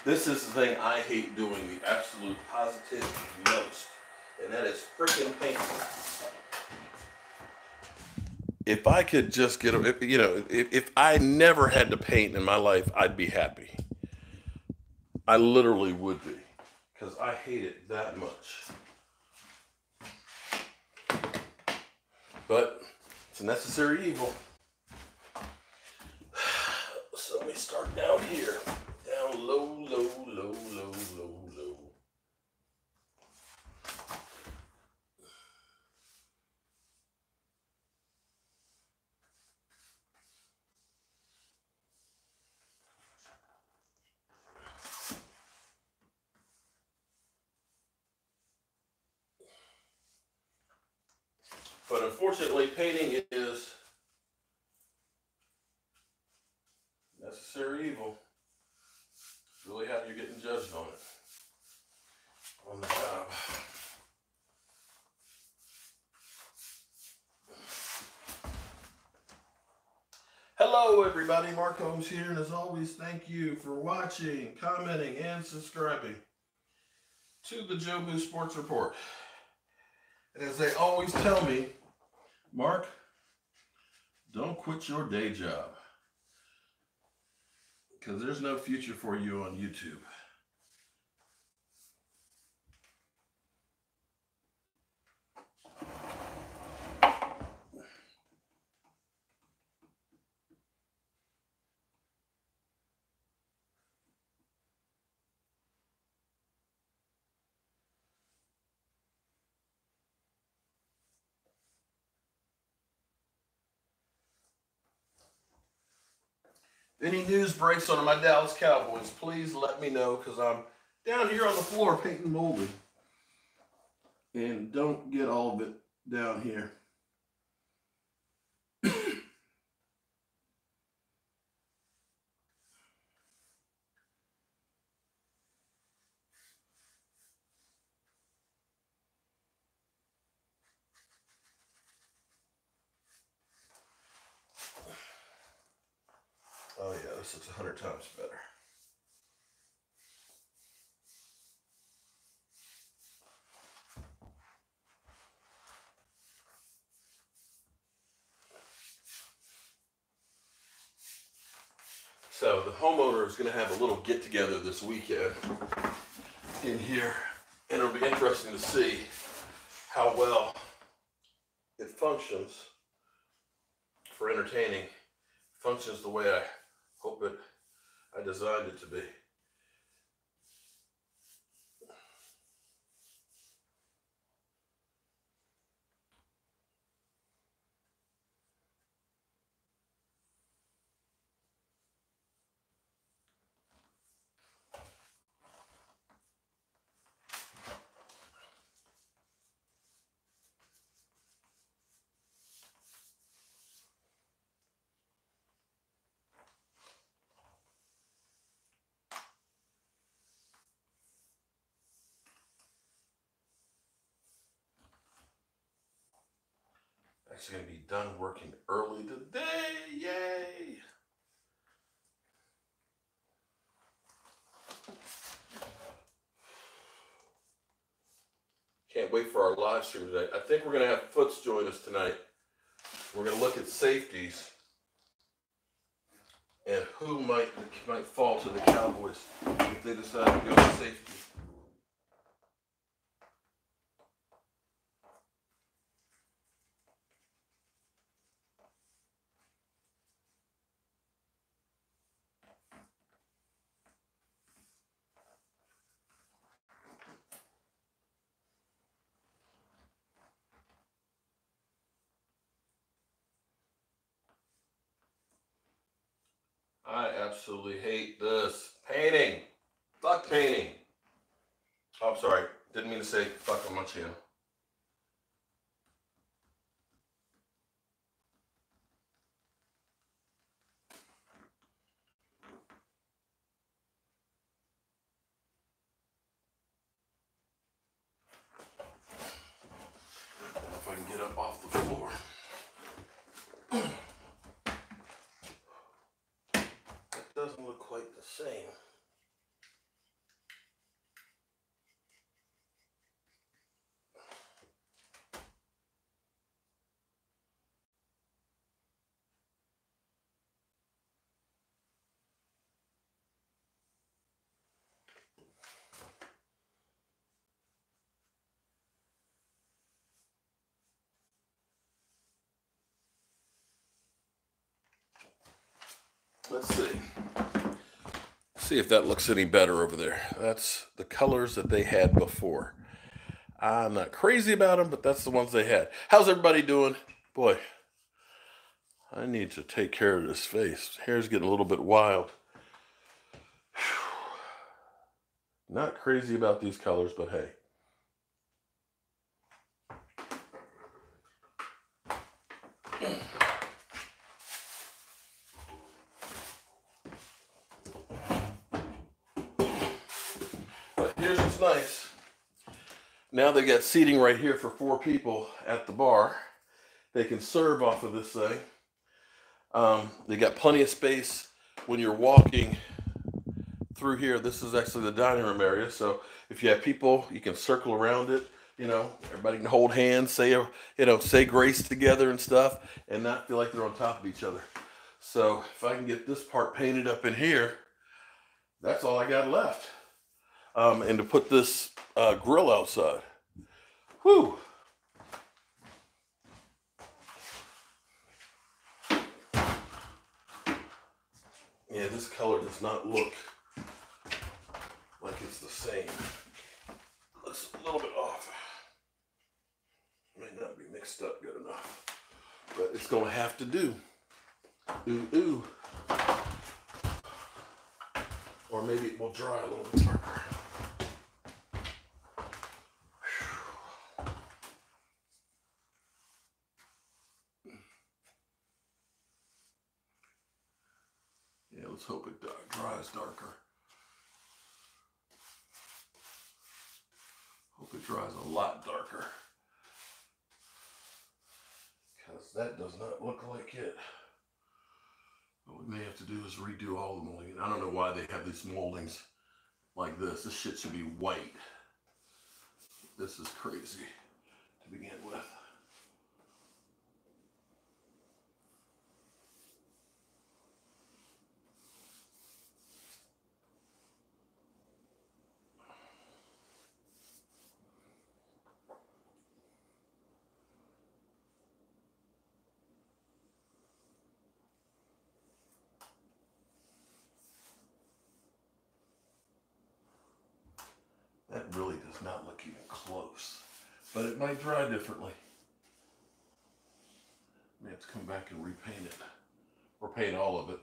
This is the thing I hate doing the absolute positive most, and that is freaking painting. If I could just get, if I never had to paint in my life, I'd be happy. I literally would be, because I hate it that much. But it's a necessary evil. So let me start down here. Down low, low, low, low, low, low. But unfortunately, painting is necessary evil. It's really how you're getting judged on it, on the job. Hello everybody, Mark Holmes here, and as always, thank you for watching, commenting, and subscribing to the Jobu Sports Report. And as they always tell me, Mark, don't quit your day job, because there's no future for you on YouTube. Any news breaks on my Dallas Cowboys, please let me know, because I'm down here on the floor painting molding. And don't get all of it down here. Oh yeah, this looks 100 times better. So the homeowner is going to have a little get together this weekend in here, and it'll be interesting to see how well it functions for entertaining. Functions the way I hope I designed it to be. Actually going to be done working early today. Yay! Can't wait for our live stream today. I think we're going to have Foots join us tonight. We're going to look at safeties and who might fall to the Cowboys if they decide to go to safety. I absolutely hate this. Painting. Fuck painting. Oh, I'm sorry. Didn't mean to say fuck on my channel. I don't know if I can get up off the floor. It doesn't look quite the same. Let's see. See if that looks any better over there. That's the colors that they had before. I'm not crazy about them, but that's the ones they had. How's everybody doing? Boy, I need to take care of this face. Hair's getting a little bit wild. Not crazy about these colors, but hey. But here's what's nice. Now they got seating right here for 4 people at the bar. They can serve off of this thing. They got plenty of space when you're walking through here. This is actually the dining room area. So if you have people, you can circle around it. You know, everybody can hold hands, say grace together and stuff, and not feel like they're on top of each other. So if I can get this part painted up in here, that's all I got left. And to put this grill outside. Whew. Yeah, this color does not look like it's the same. Looks a little bit off. May not be mixed up good enough, but it's gonna have to do. Ooh, ooh. Or maybe it will dry a little bit darker. Yeah, let's hope it dries darker. Hope it dries a lot darker. Because that does not look like it. What we may have to do is redo all the molding. I don't know why they have these moldings like this. This shit should be white. This is crazy to begin with. That really does not look even close, but it might dry differently. May have to come back and repaint it, or paint all of it.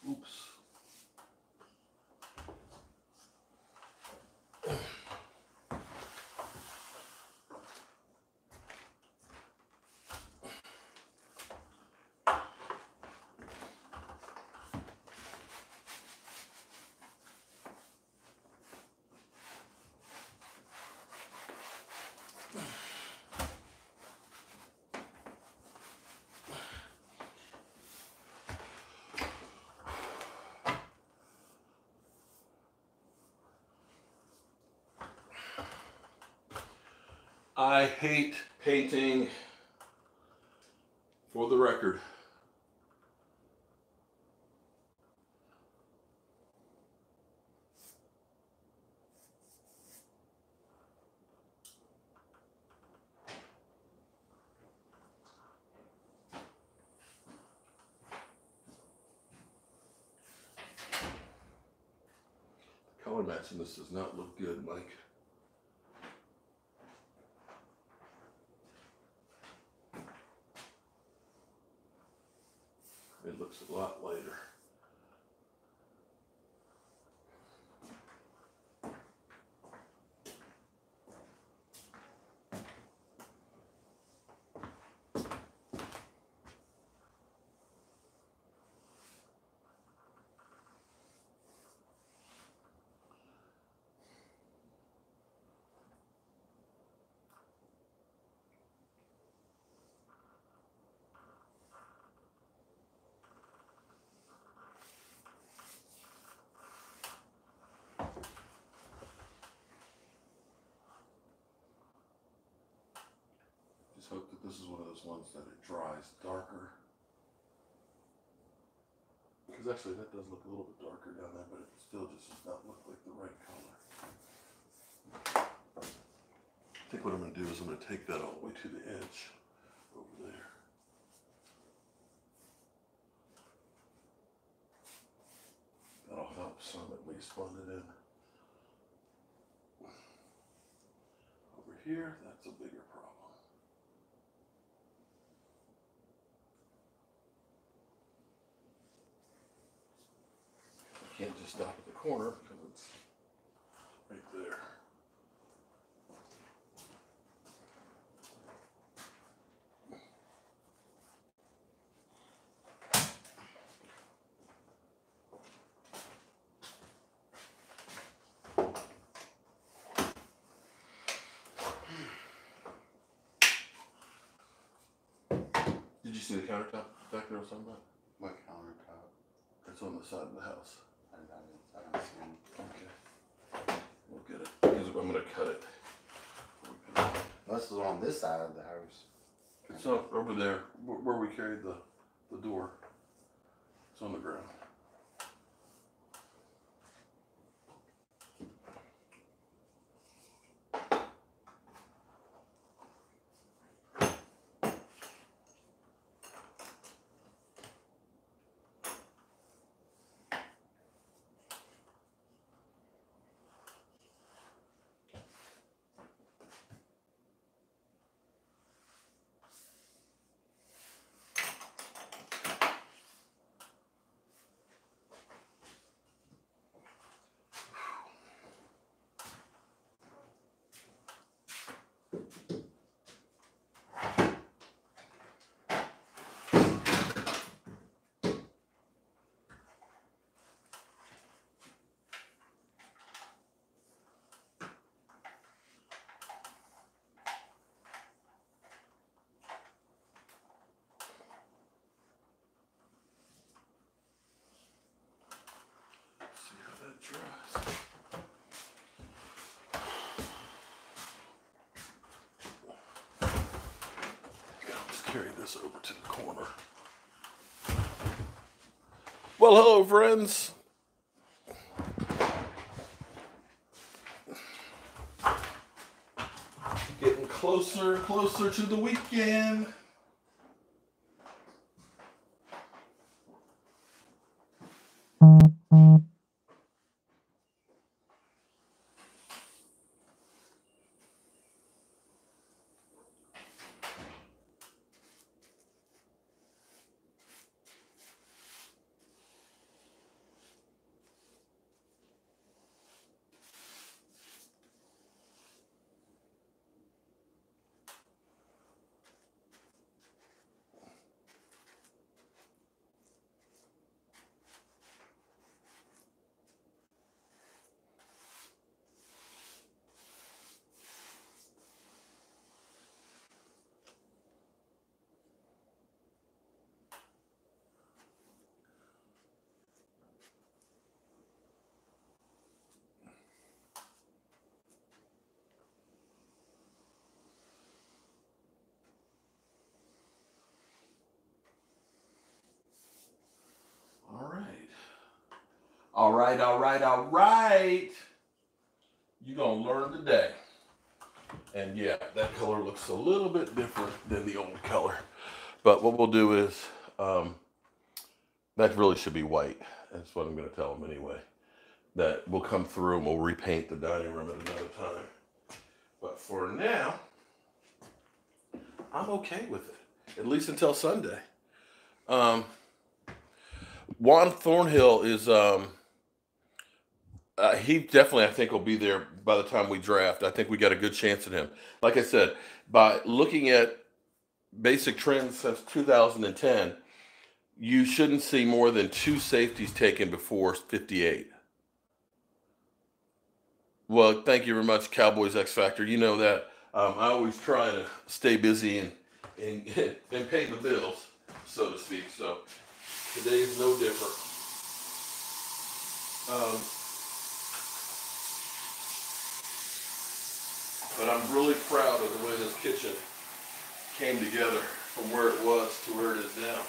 Oops. I hate painting, for the record. color matching this does not look good, Mike. It looks a lot lighter. Just hope that this is one of those ones that it dries darker. Because actually that does look a little bit darker down there, but it still just does not look like the right color. I think what I'm going to do is I'm going to take that all the way to the edge over there. That'll help some at least blend it in. Over here, that's a bigger problem. I can't just stop at the corner because it's right there. Did you see the countertop back there or something? What countertop? It's on the side of the house. I don't see it. Okay. We'll get it. Because I'm going to cut it. This is on this side of the house. It's up over there where we carried the door. It's on the ground. See how that dries. I'll just carry this over to the corner. Well, hello, friends. Getting closer and closer to the weekend. All right. You're going to learn today. And yeah, that color looks a little bit different than the old color. But what we'll do is, that really should be white. That's what I'm going to tell them anyway. that will come through and we'll repaint the dining room at another time. But for now, I'm okay with it, at least until Sunday. Juan Thornhill is, he definitely, I think, will be there by the time we draft. I think we got a good chance at him. Like I said, by looking at basic trends since 2010, you shouldn't see more than 2 safeties taken before 58. Well, thank you very much, Cowboys X Factor. You know that I always try to stay busy and pay the bills, so to speak. So today is no different. But I'm really proud of the way this kitchen came together from where it was to where it is now.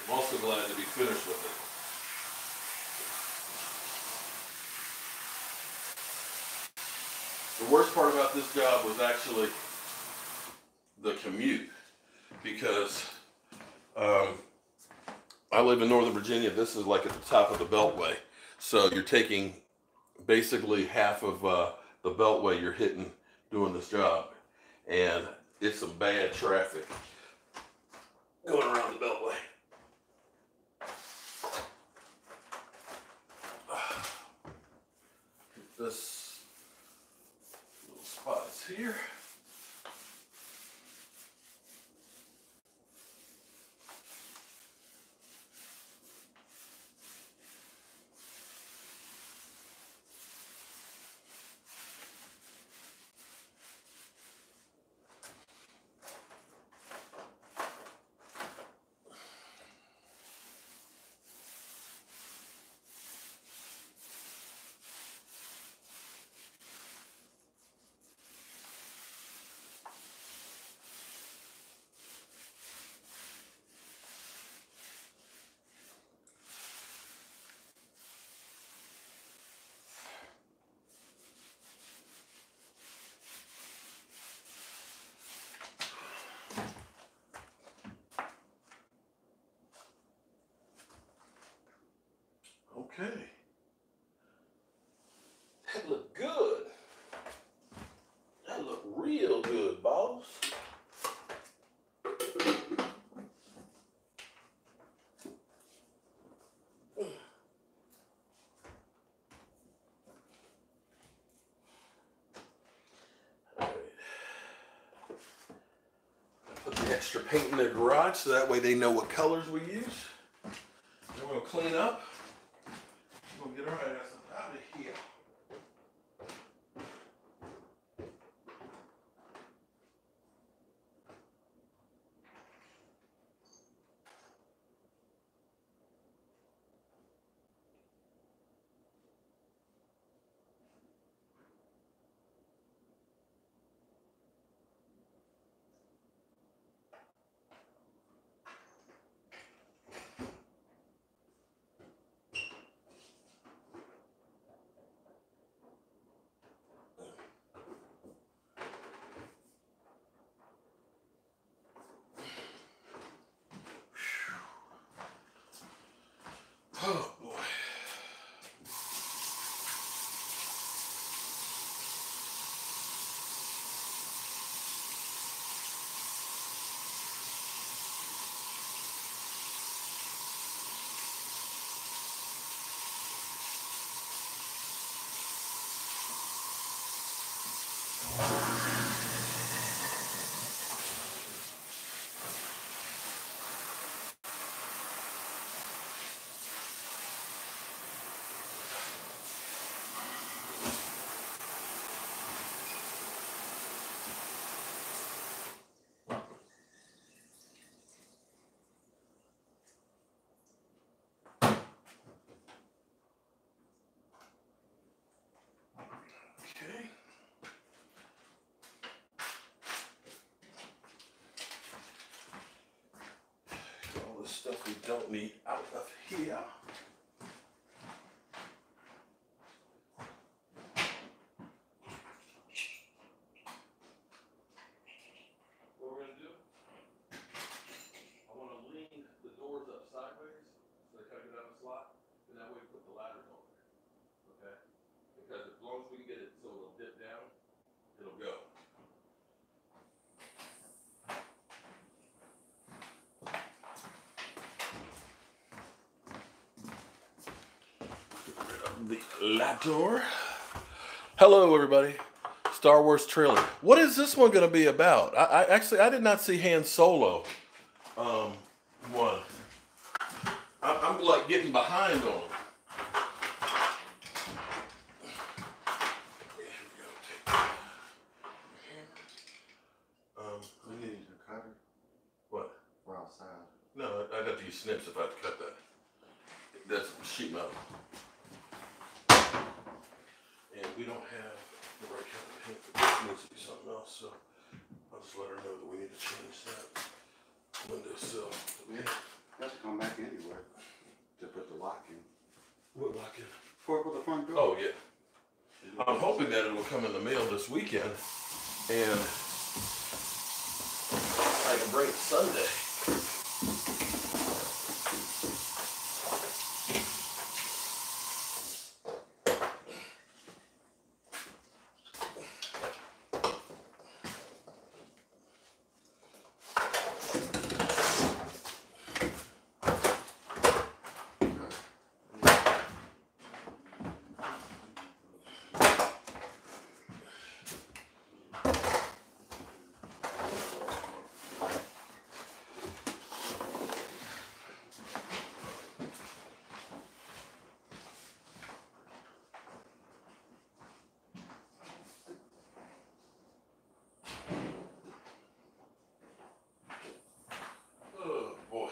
I'm also glad to be finished with it. The worst part about this job was actually the commute, because I live in Northern Virginia. This is like at the top of the Beltway. So you're taking basically half of the Beltway you're hitting doing this job. And it's some bad traffic going around the Beltway. This little spot is here. Okay. That look good. That look real good, boss. Put the extra paint in their garage so that way they know what colors we use. Then we'll clean up. We'll get our ass out of here. Oh boy. Okay. Get all this stuff we don't need out of here. What we're going to do, I want to lean the doors up sideways so they kind of get out of the slot, and that way we put the ladders on. the ladder. Hello, everybody. Star Wars trailer. What is this one going to be about? I did not see Han Solo. One. I'm like getting behind on him. We need to use a cutter. What? We're outside. No, I'd have to use snips if I had to cut that. That's sheet metal. And we don't have the right kind of paint, but this needs to be something else, so I'll just let her know that we need to change that windowsill. Yeah, that's to come back anywhere to put the lock in. What lock in? For the front door. Oh, yeah. I'm hoping that it will come in the mail this weekend, and I can bring it Sunday. Oh, boy.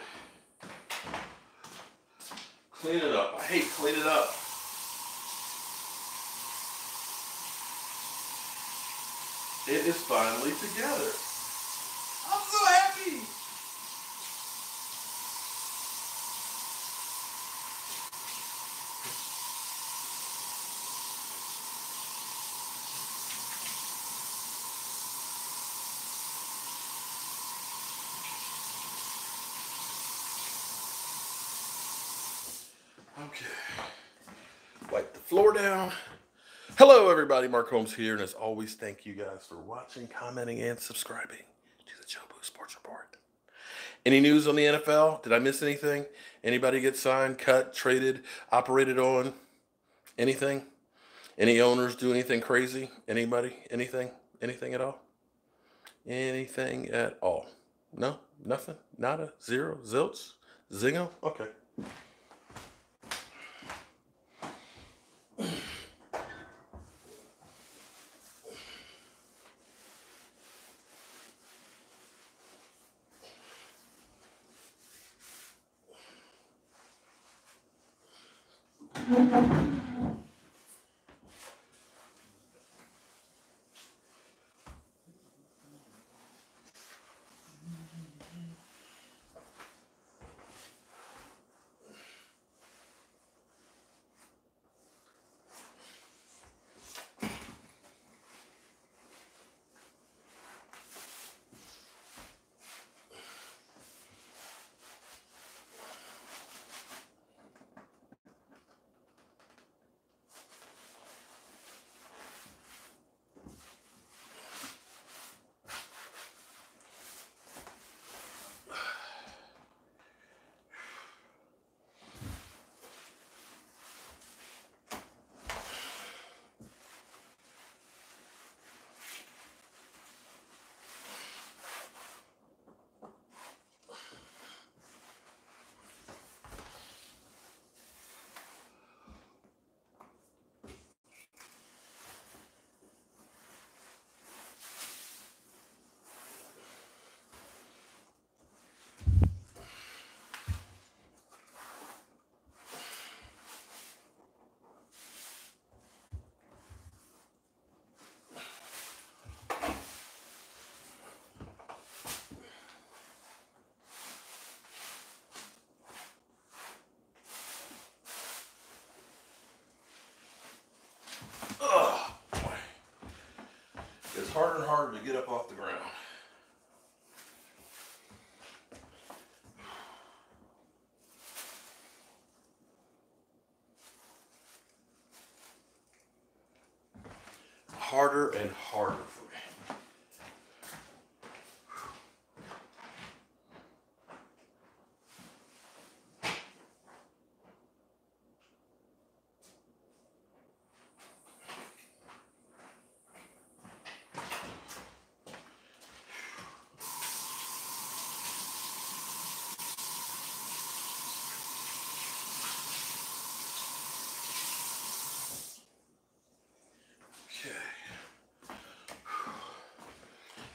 Clean it up. I hate cleaning up. It is finally together. I'm so happy. Okay. Wipe the floor down. Hello, everybody. Mark Holmes here, and as always, thank you guys for watching, commenting, and subscribing to the Jobu Sports Report. Any news on the NFL? Did I miss anything? Anybody get signed, cut, traded, operated on? Anything? Any owners do anything crazy? Anybody? Anything? Anything at all? Anything at all? No? Nothing? Nada? Zero? Zilch? Zingo? Okay. Oh, boy. It's harder and harder to get up off the ground. Harder and harder for me.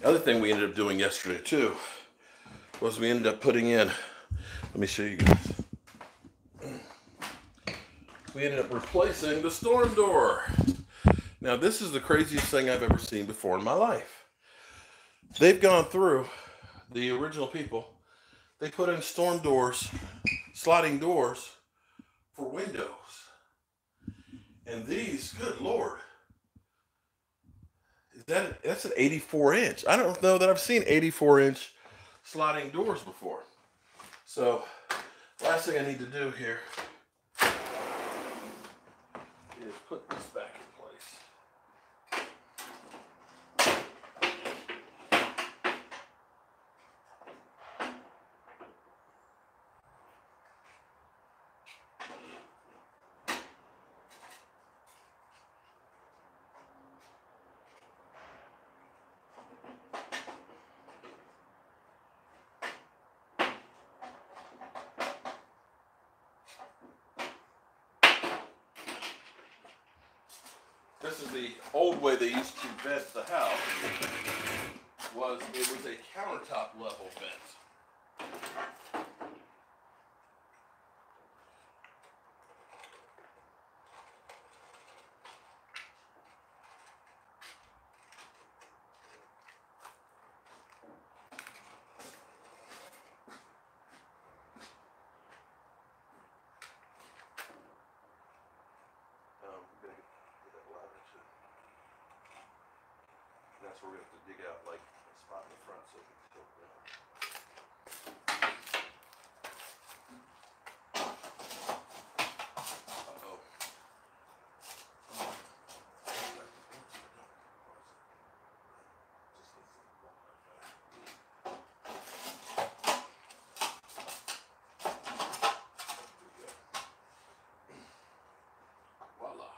The other thing we ended up doing yesterday too was we ended up putting in, let me show you guys. We ended up replacing the storm door. Now this is the craziest thing I've ever seen before in my life. They've gone through, the original people, they put in storm doors, sliding doors for windows. And these, good Lord, that's an 84-inch. I don't know that I've seen 84-inch sliding doors before. So last thing I need to do here is put this back in place. This is the old way they used to vent the house. It was a countertop level vent. That's where we have to dig out like a spot in the front so we can tilt down. Uh-oh. Voila.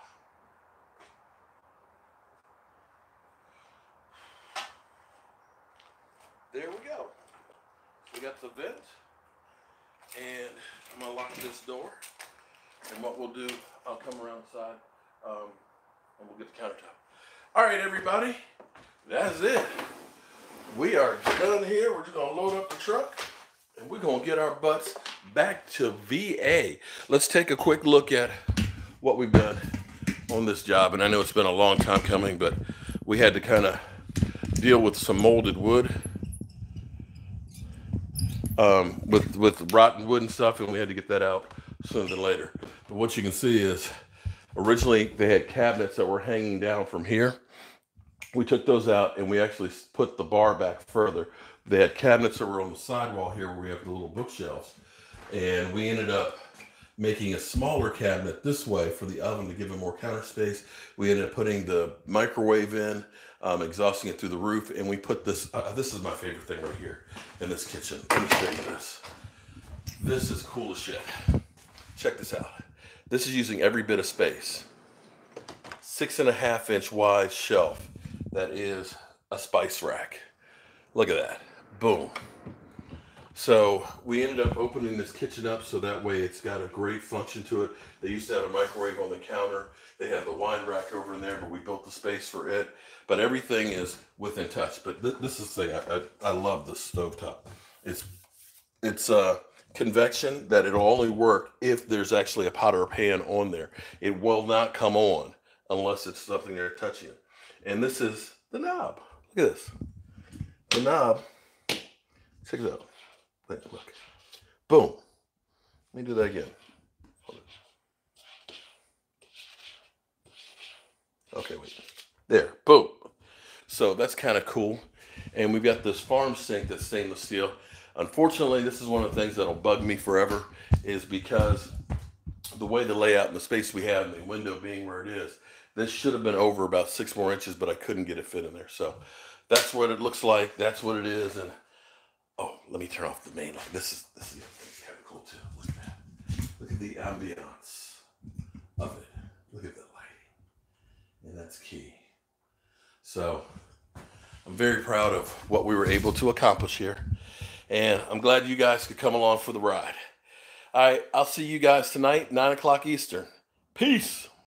There we go. We got the vent, and I'm gonna lock this door. And what we'll do, I'll come around the side, and we'll get the countertop. All right, everybody, that's it. We are done here. We're just gonna load up the truck, and we're gonna get our butts back to VA. Let's take a quick look at what we've done on this job. And I know it's been a long time coming, but we had to kind of deal with some molded wood. With rotten wood and stuff, and we had to get that out sooner than later. But what you can see is originally they had cabinets that were hanging down from here. We took those out and we actually put the bar back further. They had cabinets that were on the sidewall here where we have the little bookshelves, and we ended up making a smaller cabinet this way for the oven to give it more counter space. We ended up putting the microwave in, exhausting it through the roof, and we put this, this is my favorite thing right here in this kitchen. Let me show you this. This is cool as shit. Check this out. This is using every bit of space. 6.5-inch wide shelf that is a spice rack. Look at that. Boom. So we ended up opening this kitchen up so that way it's got a great function to it. They used to have a microwave on the counter. They have the wine rack over in there, but we built the space for it. But everything is within touch. But this is the thing, I love this stovetop. It's convection that it'll only work if there's actually a pot or a pan on there. It will not come on unless it's something they're touching it. And this is the knob. Look at this. The knob, check it out. Look. Boom. Let me do that again. Okay, wait. There. Boom. So that's kind of cool. And we've got this farm sink that's stainless steel. Unfortunately, this is one of the things that'll bug me forever, is because the way the layout and the space we have and the window being where it is, this should have been over about 6 more inches, but I couldn't get it fit in there. So that's what it looks like. That's what it is. And oh, let me turn off the main light. This is kind of cool too. Look at that. Look at the ambiance of it. Look at the lighting. And that's key. So I'm very proud of what we were able to accomplish here. And I'm glad you guys could come along for the ride. All right, I'll see you guys tonight, 9 o'clock Eastern. Peace.